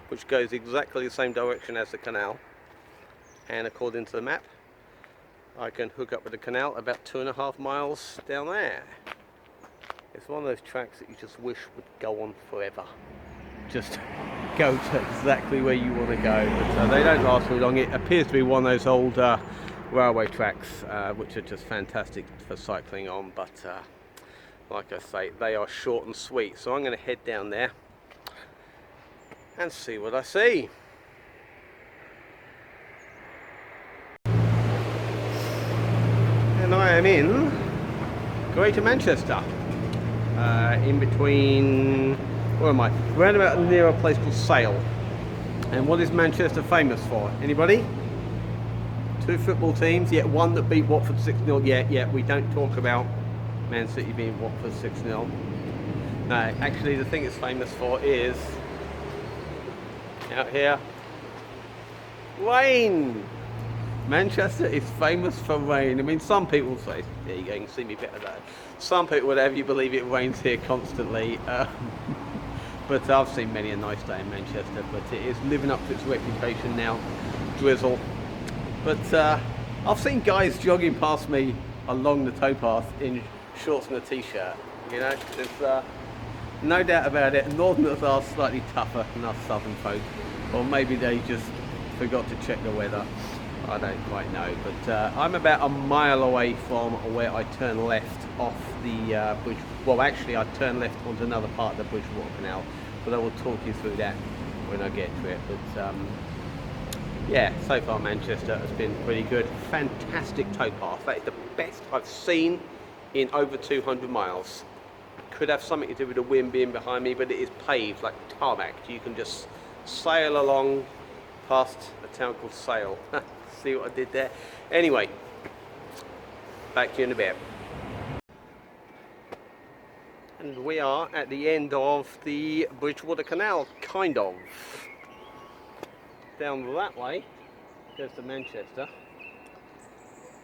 which goes exactly the same direction as the canal, and according to the map, I can hook up with the canal about 2.5 miles down there. It's one of those tracks that you just wish would go on forever. Just go to exactly where you want to go, but they don't last very long. It appears to be one of those old railway tracks, which are just fantastic for cycling on, but like I say, they are short and sweet. So I'm going to head down there and see what I see. And I am in Greater Manchester, in between, where am I? Round about near a place called Sale. And what is Manchester famous for? Anybody? 2 football teams, yet one that beat Watford 6-0. Yeah, we don't talk about Man City being Watford 6-0. No, actually the thing it's famous for is, out here, rain. Manchester is famous for rain. I mean, some people say, there you go, you can see me better there. Some people would have you believe it rains here constantly. But I've seen many a nice day in Manchester, but it is living up to its reputation now. Drizzle. But I've seen guys jogging past me along the towpath in shorts and a t-shirt. You know, there's no doubt about it. Northerners are slightly tougher than us southern folk, or maybe they just forgot to check the weather. I don't quite know. But I'm about a mile away from where I turn left off the bridge. Well, actually, I turn left onto another part of the Bridgewater Canal, but I will talk you through that when I get to it. But yeah, so far Manchester has been pretty good. Fantastic towpath. That is the best I've seen in over 200 miles. Could have something to do with the wind being behind me, but it is paved like tarmac. You can just sail along past a town called Sale. See what I did there? Anyway, back to you in a bit. And we are at the end of the Bridgewater Canal, kind of. Down that way goes to Manchester.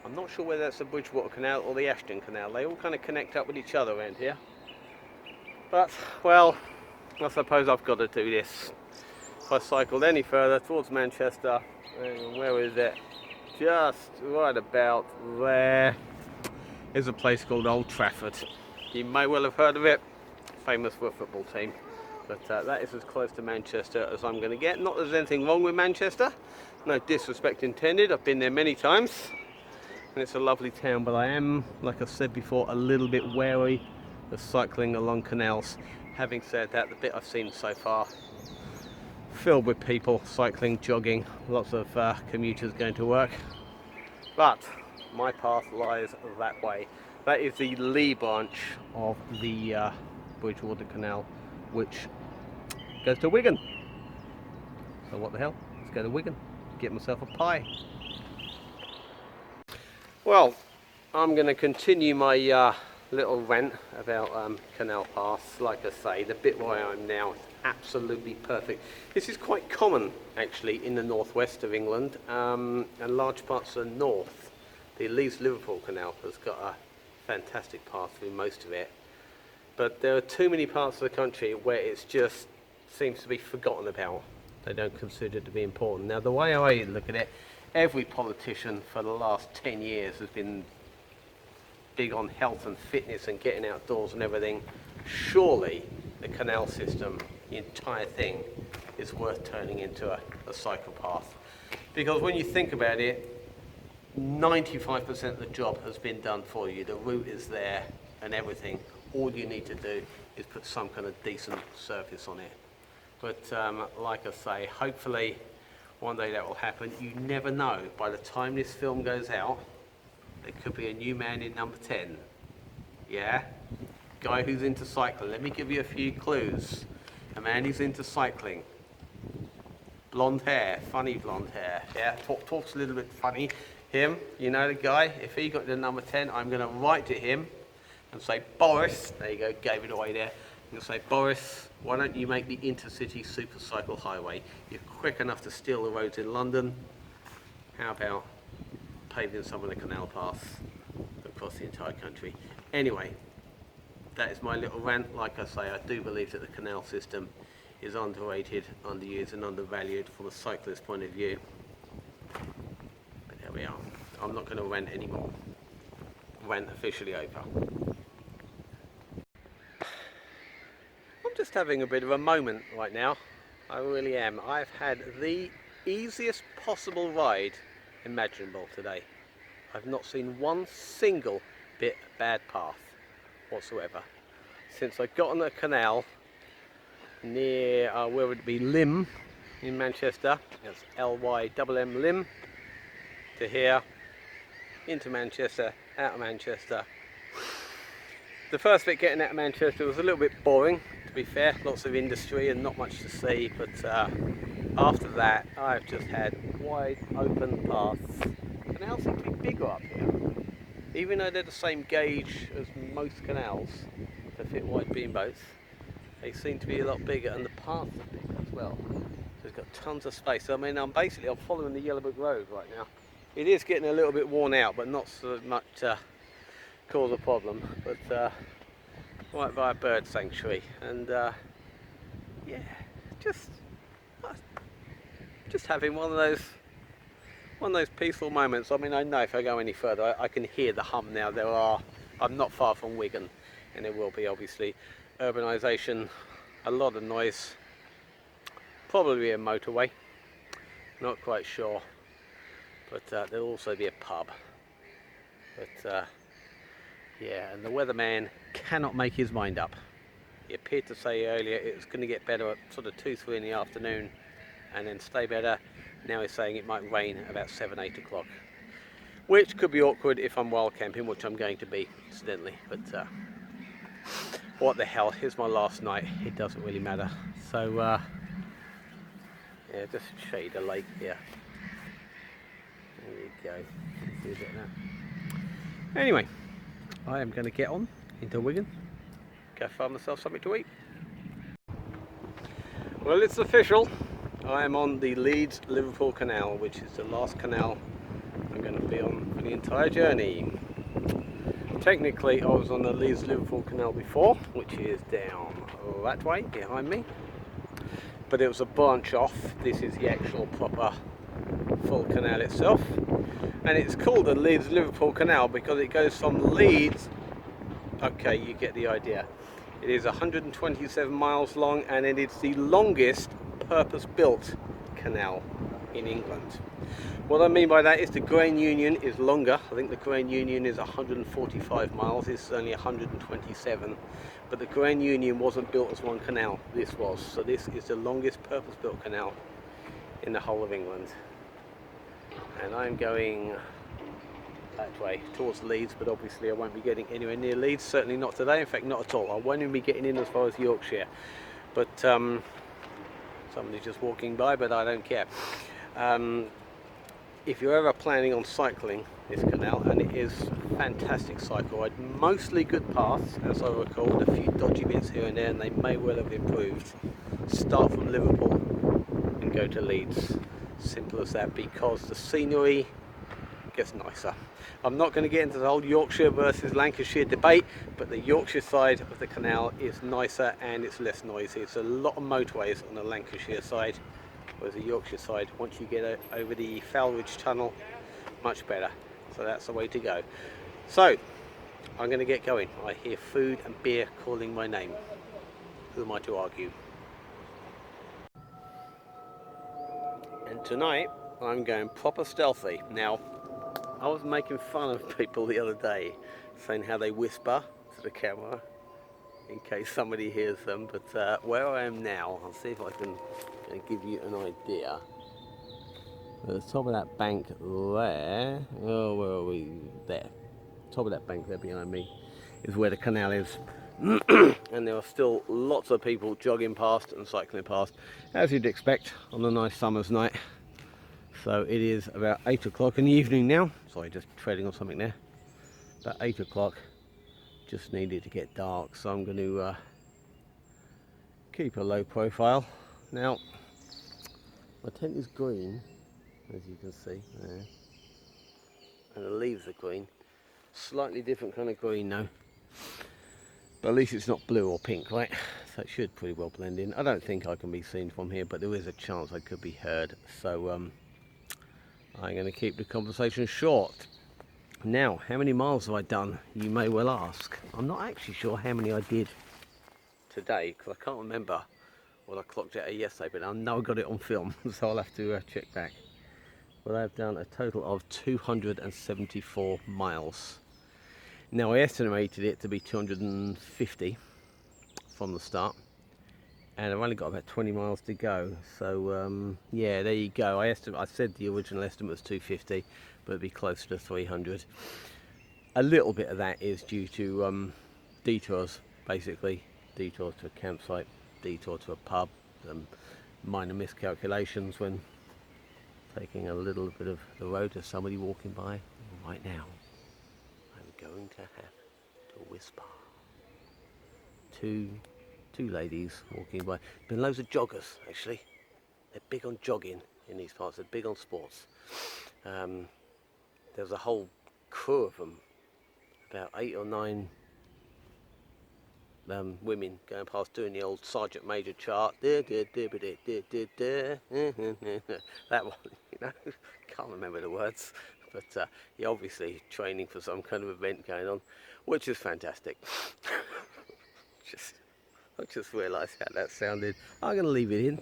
I'm not sure whether that's the Bridgewater Canal or the Ashton Canal. They all kind of connect up with each other around here. But, well, I suppose I've got to do this. If I cycled any further towards Manchester, where is it? Just right about there is a place called Old Trafford. You may well have heard of it. Famous for a football team. But that is as close to Manchester as I'm going to get. Not that there's anything wrong with Manchester. No disrespect intended. I've been there many times. And it's a lovely town. But I am, like I said before, a little bit wary of cycling along canals. Having said that, the bit I've seen so far, filled with people cycling, jogging, lots of commuters going to work. But my path lies that way. That is the lee branch of the Bridgewater Canal, which goes to Wigan. So what the hell? Let's go to Wigan, get myself a pie. Well, I'm going to continue my little rant about canal paths. Like I say, the bit where I am now is absolutely perfect. This is quite common actually in the northwest of England and large parts of the north. The Leeds-Liverpool Canal has got a fantastic path through most of it. But there are too many parts of the country where it's just seems to be forgotten about. They don't consider it to be important. Now, the way I look at it, every politician for the last 10 years has been big on health and fitness and getting outdoors and everything. Surely the canal system, the entire thing, is worth turning into a cycle path. Because when you think about it, 95% of the job has been done for you. The route is there and everything. All you need to do is put some kind of decent surface on it. But like I say, hopefully one day that will happen. You never know. By the time this film goes out, there could be a new man in number 10. Yeah? Guy who's into cycling. Let me give you a few clues. A man who's into cycling. Blonde hair, funny blonde hair. Yeah, talks a little bit funny. Him, you know the guy. If he got to number 10, I'm going to write to him and say, Boris, there you go, gave it away there. I'm going to say, Boris, why don't you make the intercity super cycle highway? You're quick enough to steal the roads in London. How about paving some of the canal paths across the entire country? Anyway, that is my little rant. Like I say, I do believe that the canal system is underrated, underused and undervalued from a cyclist point of view. But there we are. I'm not going to rant anymore. Rant officially over. I'm just having a bit of a moment right now. I really am. I've had the easiest possible ride imaginable today. I've not seen one single bit bad path whatsoever. Since I got on the canal near, where would it be, Lim in Manchester, it's L-Y-M-M Lim, to here, into Manchester, out of Manchester. The first bit getting out of Manchester was a little bit boring, to be fair, lots of industry and not much to see, but after that I've just had wide open paths. Canals seem to be bigger up here, even though they're the same gauge as most canals to fit wide beam boats. They seem to be a lot bigger, and the paths are bigger as well. So it's got tons of space. I mean, I'm following the Yellow Brick Road right now. It is getting a little bit worn out, but not so much cause a problem. But right by a bird sanctuary, and yeah, just having one of those peaceful moments. I mean, I know if I go any further, I can hear the hum now. I'm not far from Wigan, and there will be obviously urbanisation, a lot of noise, probably a motorway, not quite sure, but there'll also be a pub. But yeah, and the weatherman cannot make his mind up. He appeared to say earlier it was going to get better at sort of 2-3 in the afternoon and then stay better. Now he's saying it might rain about 7-8 o'clock, which could be awkward if I'm wild camping, which I'm going to be incidentally, but what the hell, here's my last night, it doesn't really matter. So yeah, just show you the lake here. There you go, see a bit of that. Anyway, I am going to get on into Wigan, go find myself something to eat. Well, it's official, I am on the Leeds Liverpool Canal, which is the last canal I'm going to be on for the entire journey. Technically I was on the Leeds Liverpool Canal before, which is down that way behind me, but it was a branch off. This is the actual proper full canal itself, and it's called the Leeds Liverpool Canal because it goes from Leeds, okay, you get the idea. It is 127 miles long, and it is the longest purpose-built canal in England. What I mean by that is the Grand Union is longer. I think the Grand Union is 145 miles, this is only 127. But the Grand Union wasn't built as one canal, this was. So this is the longest purpose-built canal in the whole of England. And I'm going that way, towards Leeds, but obviously I won't be getting anywhere near Leeds, certainly not today, in fact not at all. I won't even be getting in as far as Yorkshire. But somebody's just walking by, but I don't care. If you're ever planning on cycling this canal, and it is fantastic cycle ride, mostly good paths as I recall, a few dodgy bits here and there, and they may well have improved. Start from Liverpool and go to Leeds, simple as that, because the scenery gets nicer. I'm not going to get into the whole Yorkshire versus Lancashire debate, but the Yorkshire side of the canal is nicer and it's less noisy. It's a lot of motorways on the Lancashire side, whereas the Yorkshire side, once you get over the Falridge Tunnel, much better. So that's the way to go. So I'm going to get going. I hear food and beer calling my name. Who am I to argue? And tonight I'm going proper stealthy. Now, I was making fun of people the other day, saying how they whisper to the camera in case somebody hears them, but where I am now, I'll see if I can give you an idea. At the top of that bank there, oh, where are we? There. Top of that bank there behind me is where the canal is. And there are still lots of people jogging past and cycling past, as you'd expect on a nice summer's night. So it is about 8 o'clock in the evening now. Sorry, just treading on something there. About 8 o'clock, just needed to get dark, so I'm going to keep a low profile. Now, my tent is green, as you can see there, and the leaves are green. Slightly different kind of green though, but at least it's not blue or pink, right? So it should pretty well blend in. I don't think I can be seen from here, but there is a chance I could be heard, so I'm going to keep the conversation short. Now, how many miles have I done, you may well ask. I'm not actually sure how many I did today, because I can't remember what I clocked out yesterday, but I know I got it on film, so I'll have to check back. but I've done a total of 274 miles. Now I estimated it to be 250 from the start, and I've only got about 20 miles to go. So yeah, there you go. I said the original estimate was 250, but it'd be closer to 300. A little bit of that is due to detours, basically. Detours to a campsite, detour to a pub, minor miscalculations when taking a little bit of the road. There's somebody walking by right now. I'm going to have to whisper. Two ladies walking by. Been loads of joggers, actually. They're big on jogging in these parts. They're big on sports. There's a whole crew of them, about 8 or 9 women going past doing the old Sergeant Major chart. That one, you know, can't remember the words, but you're obviously training for some kind of event going on, which is fantastic. I just realised how that sounded. I'm going to leave it in.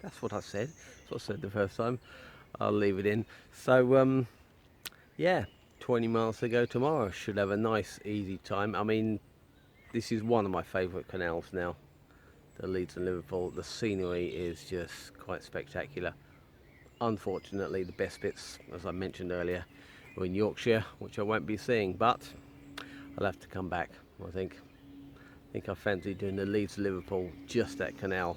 That's what I said. That's what I said the first time. I'll leave it in. So yeah, 20 miles to go tomorrow. Should have a nice easy time. I mean, this is one of my favourite canals now, the Leeds and Liverpool. The scenery is just quite spectacular. Unfortunately, the best bits, as I mentioned earlier, are in Yorkshire, which I won't be seeing, but I'll have to come back, I think. I think I fancy doing the Leeds to Liverpool, just that canal,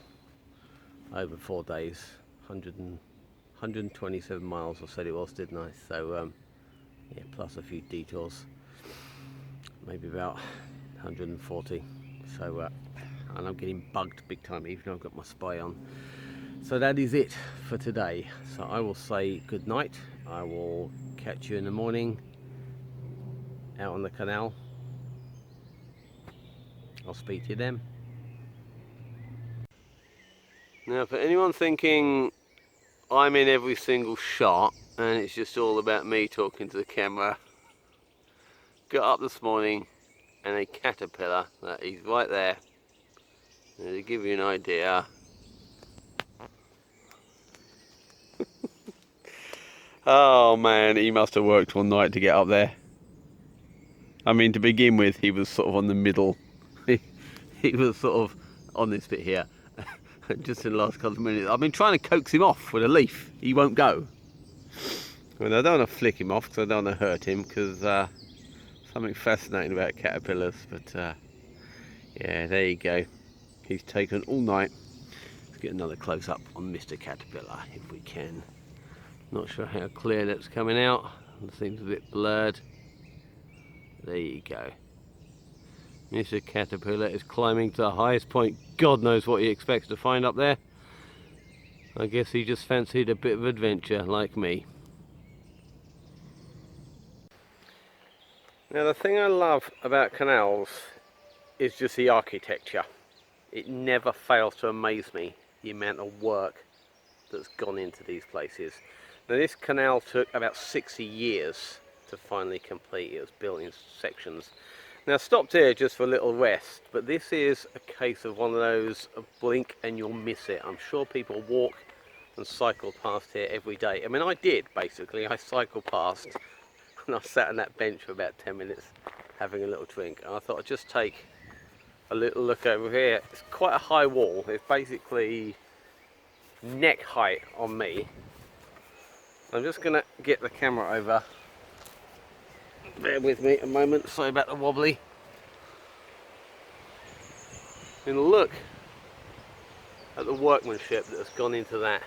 over 4 days. 127 miles I said it was, didn't I? So yeah, plus a few detours, maybe about 140. So and I'm getting bugged big time, even though I've got my spy on. So that is it for today. So I will say good night. I will catch you in the morning out on the canal. I'll speak to you then. Now, for anyone thinking I'm in every single shot and it's just all about me talking to the camera, got up this morning and a caterpillar, that is right there. Now, to give you an idea, oh man, he must have worked all night to get up there. I mean, to begin with, he was sort of on the middle. He was sort of on this bit here. Just in the last couple of minutes. I've been trying to coax him off with a leaf. He won't go. Well, I don't want to flick him off because I don't want to hurt him, because something fascinating about caterpillars. But yeah, there you go. He's taken all night. Let's get another close-up on Mr. Caterpillar if we can. Not sure how clear that's coming out. It seems a bit blurred. There you go. Mr. Caterpillar is climbing to the highest point. God knows what he expects to find up there. I guess he just fancied a bit of adventure, like me. Now, the thing I love about canals is just the architecture. It never fails to amaze me, the amount of work that's gone into these places. Now, this canal took about 60 years to finally complete. It was built in sections. Now, I stopped here just for a little rest, but this is a case of one of those blink and you'll miss it. I'm sure people walk and cycle past here every day. I mean, I did, basically. I cycled past and I sat on that bench for about 10 minutes having a little drink. And I thought I'd just take a little look over here. It's quite a high wall. It's basically neck height on me. I'm just going to get the camera over. Bear with me a moment, sorry about the wobbly. And look at the workmanship that has gone into that.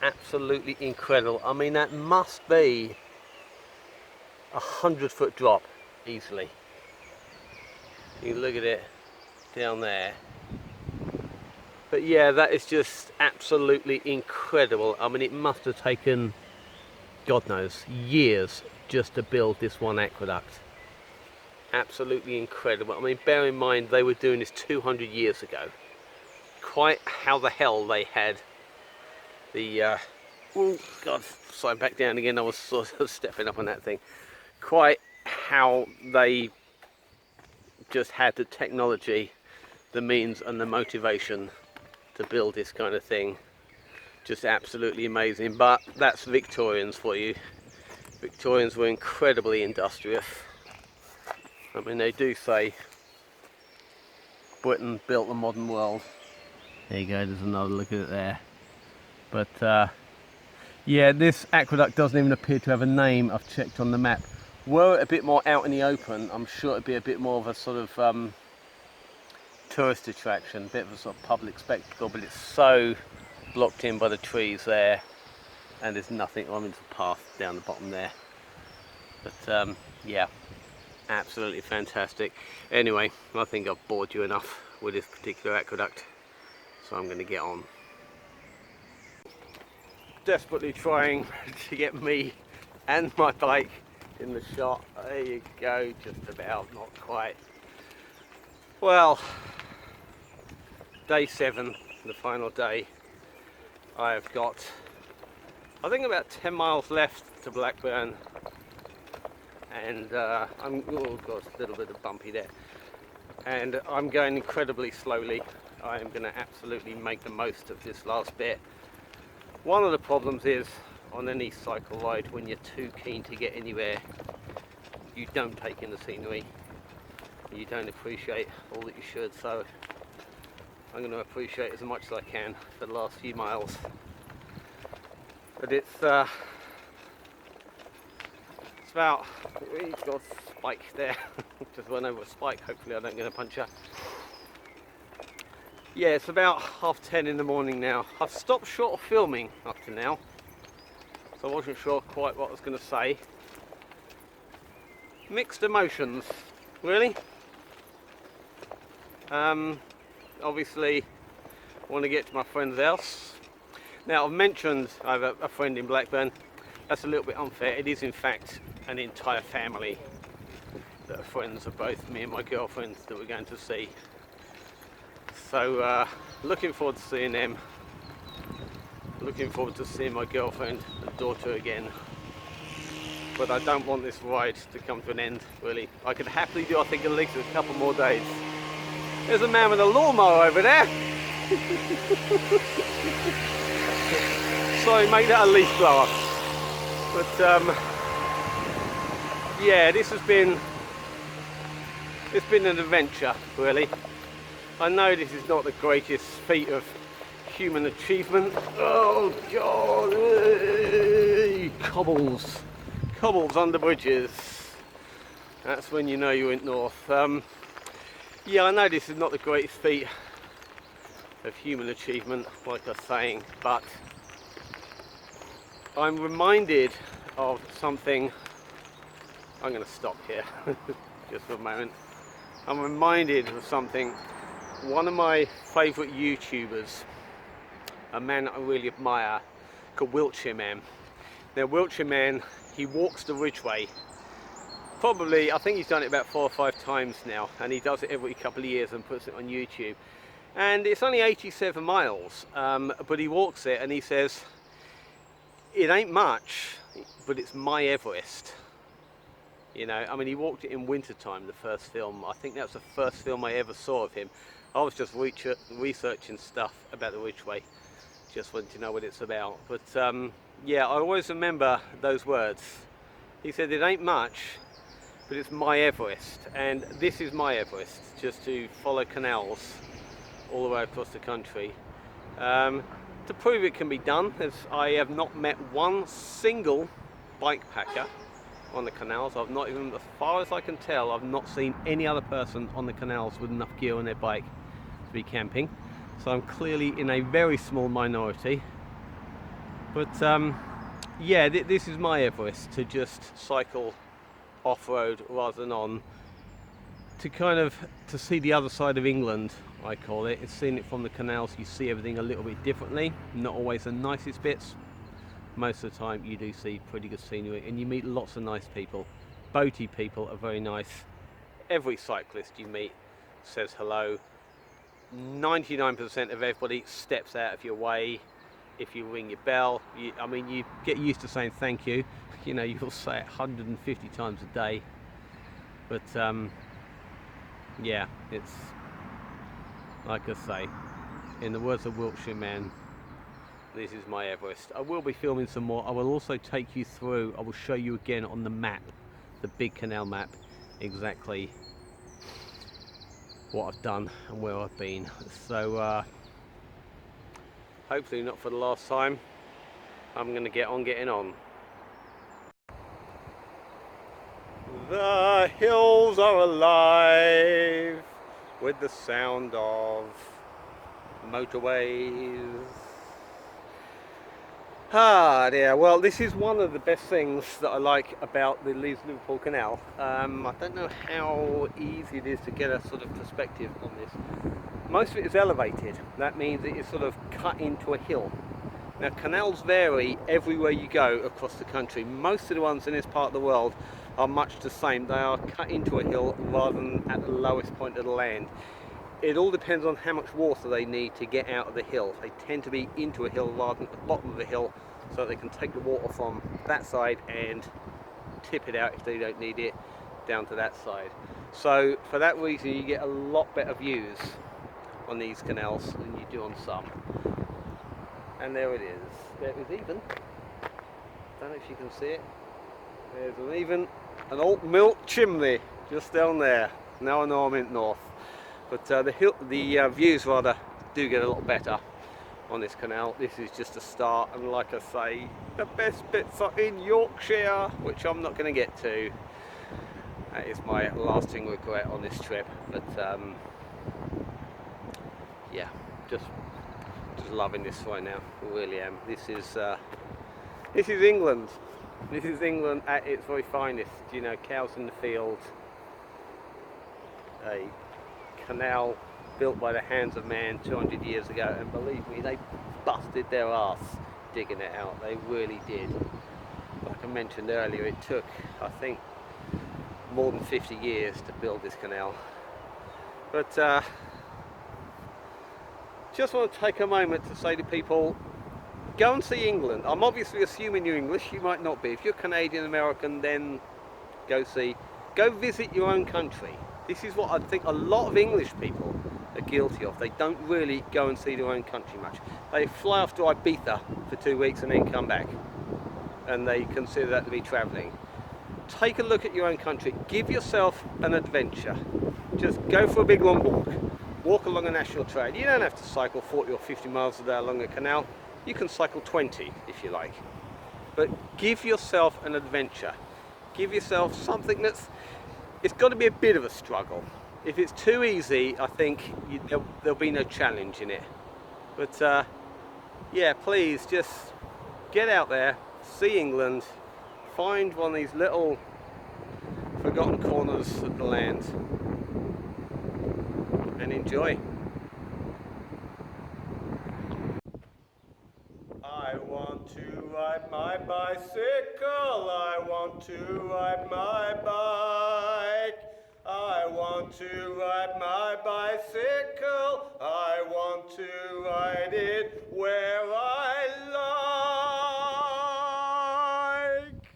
Absolutely incredible. I mean, that must be a 100-foot drop, easily. You look at it down there. But yeah, that is just absolutely incredible. I mean, it must have taken, God knows, years just to build this one aqueduct. Absolutely incredible. I mean, bear in mind they were doing this 200 years ago. Quite how the hell they had the oh God, sorry, back down again. I was sort of stepping up on that thing. Quite how they just had the technology, the means and the motivation to build this kind of thing Just absolutely amazing. But that's Victorians for you. Victorians were incredibly industrious. I mean, they do say Britain built the modern world. There you go, there's another look at it there. But yeah, this aqueduct doesn't even appear to have a name. I've checked on the map. Were it a bit more out in the open, I'm sure it'd be a bit more of a sort of tourist attraction, a bit of a sort of public spectacle, but it's so blocked in by the trees there, and there's nothing. I mean, there's a path down the bottom there. But yeah, absolutely fantastic. Anyway, I think I've bored you enough with this particular aqueduct, so I'm going to get on. Desperately trying to get me and my bike in the shot. There you go, just about, not quite. Well, day 7, the final day. I have got, I think, about 10 miles left to Blackburn, and I'm, oh god, a little bit of bumpy there, and I'm going incredibly slowly. I am going to absolutely make the most of this last bit. One of the problems is, on any cycle ride, when you're too keen to get anywhere, you don't take in the scenery, you don't appreciate all that you should, so I'm going to appreciate as much as I can for the last few miles. But it's about, we've got a spike there, just went over a spike, hopefully I don't get a puncture. Yeah, it's about 10:30 in the morning now. I've stopped short of filming up to now, so I wasn't sure quite what I was going to say. Mixed emotions, really. Obviously, I want to get to my friend's house. Now, I've mentioned I have a friend in Blackburn. That's a little bit unfair. It is, in fact, an entire family that are friends of both me and my girlfriend that we're going to see. So, looking forward to seeing them. Looking forward to seeing my girlfriend and daughter again. But I don't want this ride to come to an end, really. I could happily do, I think, at least a couple more days. There's a man with a lawnmower over there. Sorry, make that a leaf blower. But yeah, it's been an adventure, really. I know this is not the greatest feat of human achievement. Oh god, cobbles under bridges. That's when you know you went north. Yeah, I know this is not the greatest feat of human achievement, like I was saying, but I'm reminded of something. I'm going to stop here just for a moment. I'm reminded of something. One of my favourite YouTubers, a man I really admire, called Wiltshire Man. Now, Wiltshire Man, he walks the Ridgeway. Probably, I think he's done it about 4 or 5 times now, and he does it every couple of years and puts it on YouTube. And it's only 87 miles, but he walks it and he says, it ain't much, but it's my Everest. You know, I mean, he walked it in winter time, the first film. I think that was the first film I ever saw of him. I was just researching stuff about the Ridgeway, just wanted to know what it's about. But yeah, I always remember those words. He said, it ain't much, but it's my Everest. And this is my Everest, just to follow canals all the way across the country. To prove it can be done, as I have not met one single bike packer on the canals. I've not even, as far as I can tell, I've not seen any other person on the canals with enough gear on their bike to be camping. So I'm clearly in a very small minority. But yeah, this is my Everest, to just cycle off-road rather than on, to kind of to see the other side of England, I call it. It's seeing it from the canals. You see everything a little bit differently, not always the nicest bits. Most of the time you do see pretty good scenery, and you meet lots of nice people. Boaty people are very nice. Every cyclist you meet says hello. 99% of everybody steps out of your way if you ring your bell. I mean, you get used to saying thank you. You know, you'll say it 150 times a day. But yeah, it's like I say, in the words of Wiltshire Man, This is my Everest. I will be filming some more. I will also take you through, I will show you again on the map, the big canal map, exactly what I've done and where I've been. So hopefully not for the last time. I'm going to get on getting on. The hills are alive with the sound of motorways. Ah dear, well this is one of the best things that I like about the Leeds-Liverpool Canal. I don't know how easy it is to get a sort of perspective on this. Most of it is elevated. That means it is sort of cut into a hill. Now canals vary everywhere you go across the country. Most of the ones in this part of the world are much the same. They are cut into a hill rather than at the lowest point of the land. It all depends on how much water they need to get out of the hill. They tend to be into a hill rather than at the bottom of the hill, so that they can take the water from that side and tip it out if they don't need it down to that side. So for that reason you get a lot better views on these canals than you do on some. And there it is. There is even. Don't know if you can see it. There's an old milk chimney just down there. Now I know I'm in north. But the views rather do get a lot better on this canal. This is just a start, and like I say, the best bits are in Yorkshire, which I'm not going to get to. That is my lasting regret on this trip. But yeah, just loving this right now. I really am. This is England. This is England at its very finest. You know, cows in the field. A canal built by the hands of man 200 years ago, and believe me, they busted their ass digging it out. They really did. Like I mentioned earlier, it took, I think, more than 50 years to build this canal. But just want to take a moment to say to people, go and see England. I'm obviously assuming you're English. You might not be. If you're Canadian American, then go visit your own country. This is what I think a lot of English people are guilty of. They don't really go and see their own country much. They fly off to Ibiza for 2 weeks and then come back, and they consider that to be travelling. Take a look at your own country. Give yourself an adventure. Just go for a big long walk. Walk along a national trail. You don't have to cycle 40 or 50 miles a day along a canal. You can cycle 20 if you like. But give yourself an adventure. Give yourself something it's got to be a bit of a struggle. If it's too easy, I think there'll be no challenge in it. But yeah, please just get out there, see England, find one of these little forgotten corners of the land and enjoy. I want to ride my bicycle, I want to ride my bike. I want to ride my bicycle, I want to ride it where I like.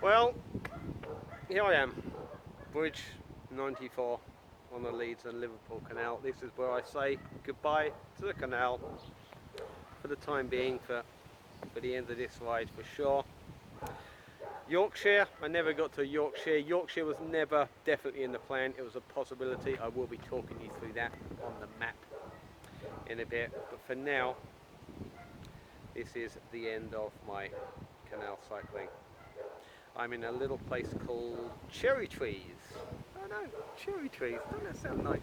Well, here I am, Bridge 94 on the Leeds and Liverpool Canal. This is where I say goodbye to the canal for the time being, for the end of this ride for sure. Yorkshire, I never got to Yorkshire. Yorkshire was never definitely in the plan. It was a possibility. I will be talking you through that on the map in a bit. But for now, this is the end of my canal cycling. I'm in a little place called Cherry Trees. Oh no, Cherry Trees, doesn't that sound nice?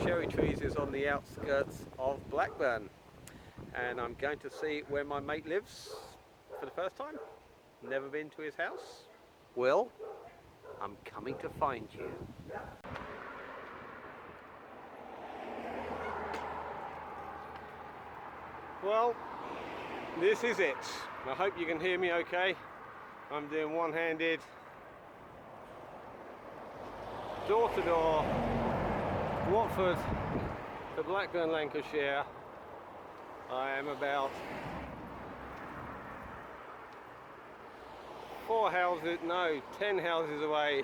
Cherry Trees is on the outskirts of Blackburn. And I'm going to see where my mate lives for the first time. Never been to his house? Well, I'm coming to find you. Well, this is it. I hope you can hear me okay. I'm doing one-handed, door-to-door, Watford to Blackburn, Lancashire. I am about 10 houses away,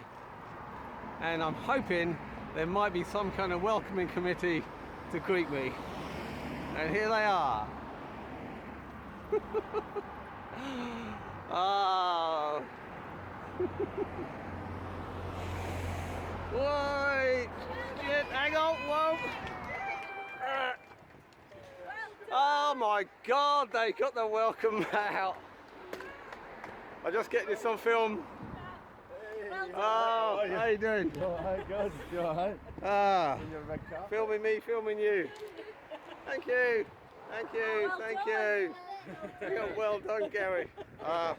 and I'm hoping there might be some kind of welcoming committee to greet me. And here they are. Oh. Wait! Shit, hang on, whoa! Oh my God, they got the welcome out. I just get this on film. Oh, how you doing? You alright, good? You alright? Ah, In your red car? filming me, filming you. Thank you, thank you, thank you. Yeah, well done, Gary. Ah.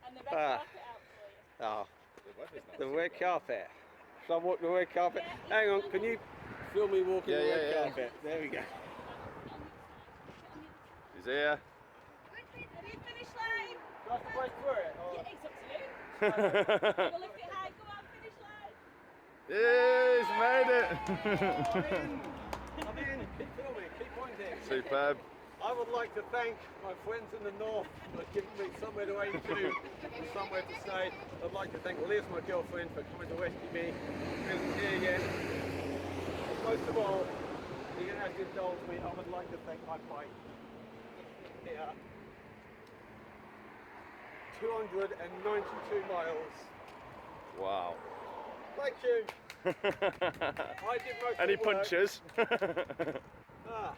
And the red carpet out for you. Oh, the red carpet. Shall I walk the red carpet? Hang on, can you film me walking the red carpet? There we go. He's here. Have you finished line? Do I have to break through it? Or? Yeah, it's up to you. We'll lift it high, go on, finish line. He's made it. I'm in. Keep filming, keep pointing. Superb. I would like to thank my friends in the north for giving me somewhere to aim to and somewhere to stay. I'd like to thank Liz, my girlfriend, for coming to rescue me. Visit here again. Most of all, you're going to have to indulge me. I would like to thank my bike. Here. 292 miles. Wow. Thank you. I did most Any of the work. punches? Ah.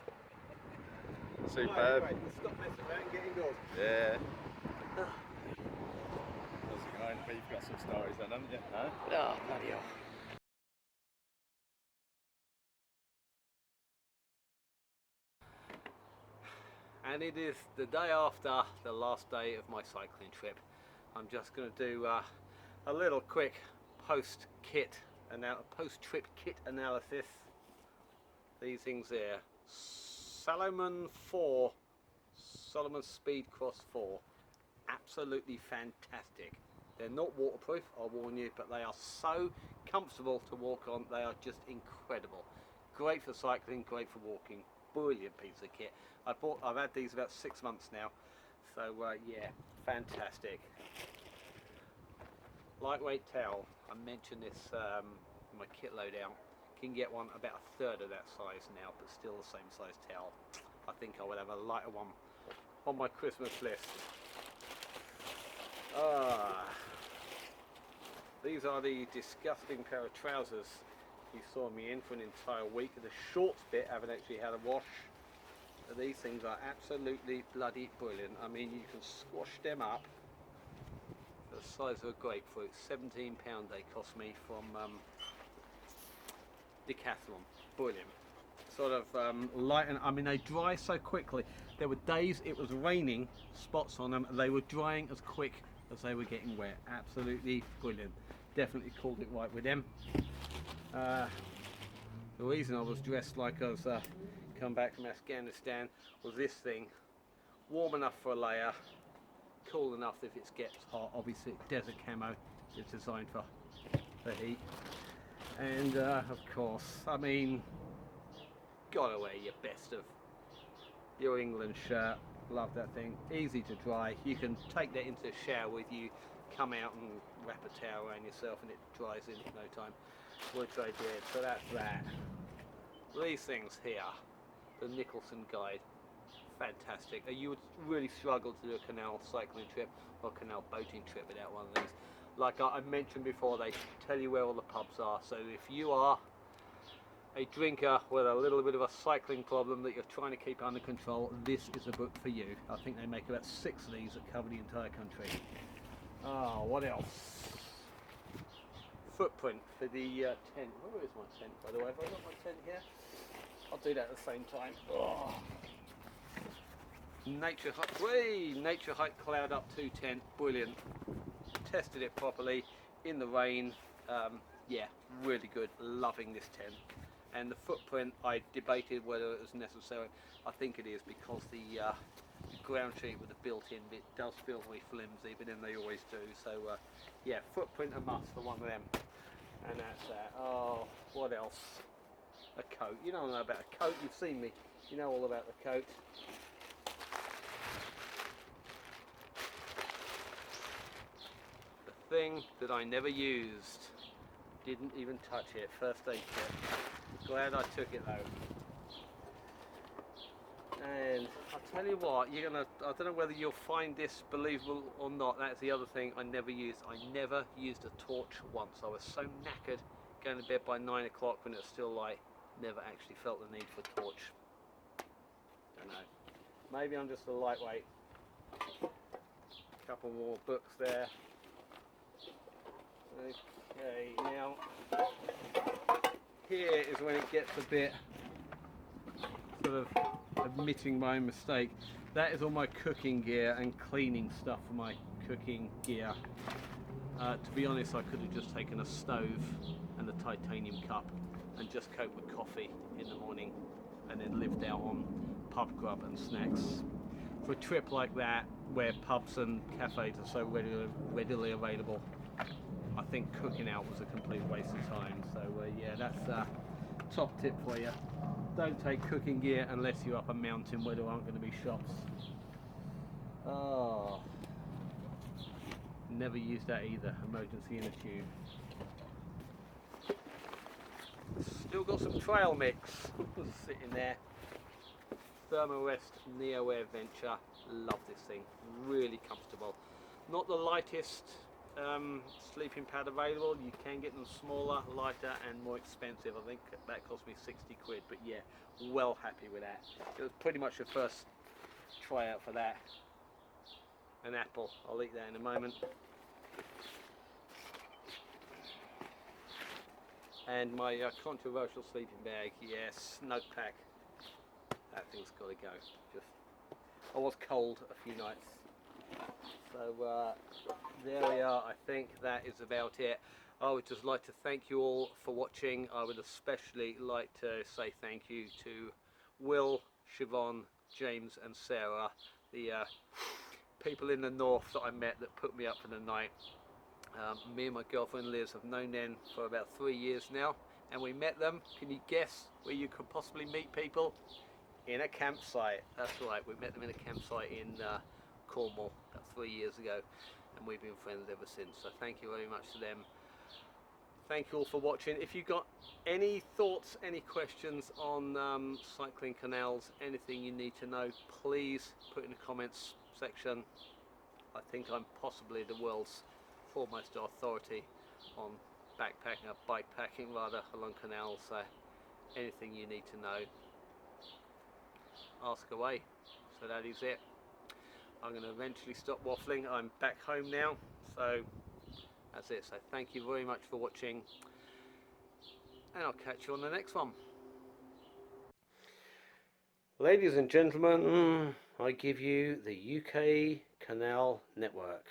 Superb. Right, anyway, we'll stop messing around and get indoors. Yeah. How's it going? But you've got some stories then, haven't you? Huh? Oh, bloody hell. And it is the day after the last day of my cycling trip. I'm just going to do a little quick post-trip kit analysis. These things there. Salomon Speed Cross 4. Absolutely fantastic. They're not waterproof, I'll warn you, but they are so comfortable to walk on. They are just incredible. Great for cycling, great for walking. Brilliant piece of kit. I've had these about 6 months now, so yeah, fantastic. Lightweight towel. I mentioned this in my kit loadout. You can get one about a third of that size now, but still the same size towel. I think I will have a lighter one on my Christmas list. These are the disgusting pair of trousers you saw me in for an entire week. The shorts bit haven't actually had a wash. These things are absolutely bloody brilliant. I mean, you can squash them up the size of a grapefruit. £17 they cost me from Decathlon. Brilliant. Sort of light, and I mean, they dry so quickly. There were days it was raining, spots on them, and they were drying as quick as they were getting wet. Absolutely brilliant. Definitely called it right with them. The reason I was dressed like I was come back from Afghanistan was this thing. Warm enough for a layer, cool enough if it gets hot. Obviously desert camo is designed for heat. And of course, I mean, gotta wear your best of your England shirt. Love that thing. Easy to dry. You can take that into the shower with you, come out and wrap a towel around yourself and it dries in no time, which I did. So that's that. These things here, the Nicholson guide, fantastic. You would really struggle to do a canal cycling trip or canal boating trip without one of these. Like I mentioned before, they tell you where all the pubs are, so if you are a drinker with a little bit of a cycling problem that you're trying to keep under control, this is a book for you. I think they make about 6 of these that cover the entire country. Oh, what else? Footprint for the tent. Where is my tent, by the way? Have I got my tent here? I'll do that at the same time. Oh. Nature Hike Cloud Up 2 tent, brilliant. Tested it properly in the rain. Yeah, really good. Loving this tent. And the footprint, I debated whether it was necessary. I think it is, because the ground sheet with the built-in bit does feel very flimsy, but then they always do. So yeah, footprint a must for one of them. And that's that. Oh, what else? A coat. You don't know about a coat. You've seen me. You know all about the coat. The thing that I never used. Didn't even touch it. First aid kit. Glad I took it though. And I'll tell you what, I don't know whether you'll find this believable or not. That's the other thing I never used. I never used a torch once. I was so knackered going to bed by 9 o'clock when it was still light. Never actually felt the need for a torch. Don't know. Maybe I'm just a lightweight. Couple more books there. Okay, now here is when it gets a bit sort of admitting my mistake. That is all my cooking gear and cleaning stuff for my cooking gear. To be honest, I could have just taken a stove and a titanium cup and just coped with coffee in the morning and then lived out on pub grub and snacks. For a trip like that, where pubs and cafes are so readily available, I think cooking out was a complete waste of time. So yeah, that's a top tip for you. Don't take cooking gear unless you're up a mountain where there aren't going to be shops. Oh, never used that either. Emergency in a tube. Still got some trail mix sitting there. Thermarest Neo Air Venture. Love this thing. Really comfortable. Not the lightest sleeping pad available. You can get them smaller, lighter and more expensive. I think that cost me 60 quid, but yeah, well happy with that. It was pretty much the first tryout for that. An apple, I'll eat that in a moment. And my controversial sleeping bag, yes, snug pack. That thing's got to go. Just, I was cold a few nights. So there we are. I think that is about it. I would just like to thank you all for watching. I would especially like to say thank you to Will, Siobhan, James and Sarah, the people in the north that I met that put me up for the night. Me and my girlfriend Liz have known them for about 3 years now, and we met them. Can you guess where you could possibly meet people? In a campsite. That's right, we met them in a campsite in Cornwall about 3 years ago, and we've been friends ever since. So thank you very much to them. Thank you all for watching. If you've got any thoughts, any questions on cycling canals, anything you need to know, please put in the comments section. I think I'm possibly the world's foremost authority on backpacking, or bikepacking rather, along canals. So anything you need to know, ask away. So that is it. I'm going to eventually stop waffling. I'm back home now, so that's it. So thank you very much for watching, and I'll catch you on the next one. Ladies and gentlemen, I give you the UK Canal Network.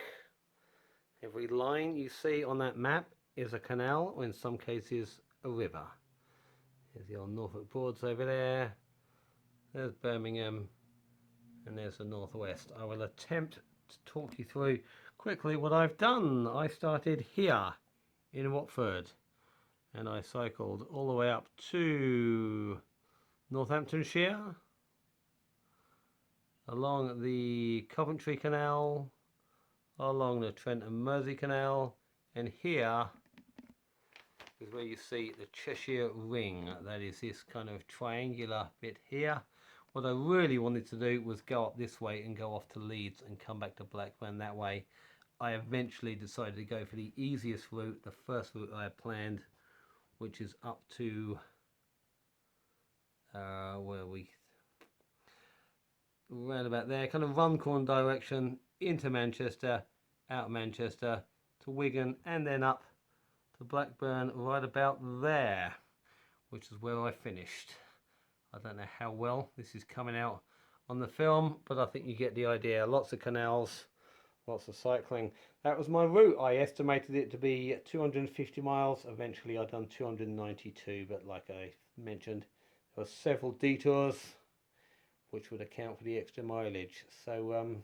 Every line you see on that map is a canal, or in some cases a river. There's the old Norfolk Broads over there. There's Birmingham, and there's the northwest. I will attempt to talk you through quickly what I've done. I started here in Watford, and I cycled all the way up to Northamptonshire, along the Coventry Canal, along the Trent and Mersey Canal, and here is where you see the Cheshire Ring. That is this kind of triangular bit here. What I really wanted to do was go up this way and go off to Leeds and come back to Blackburn that way. I eventually decided to go for the easiest route, the first route I had planned, which is up to where are we? Round about there, kind of Runcorn direction, into Manchester, out of Manchester to Wigan, and then up to Blackburn right about there, which is where I finished. I don't know how well this is coming out on the film, but I think you get the idea. Lots of canals, lots of cycling. That was my route. I estimated it to be 250 miles. Eventually I've done 292, but like I mentioned, there were several detours which would account for the extra mileage. So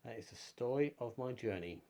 that is the story of my journey.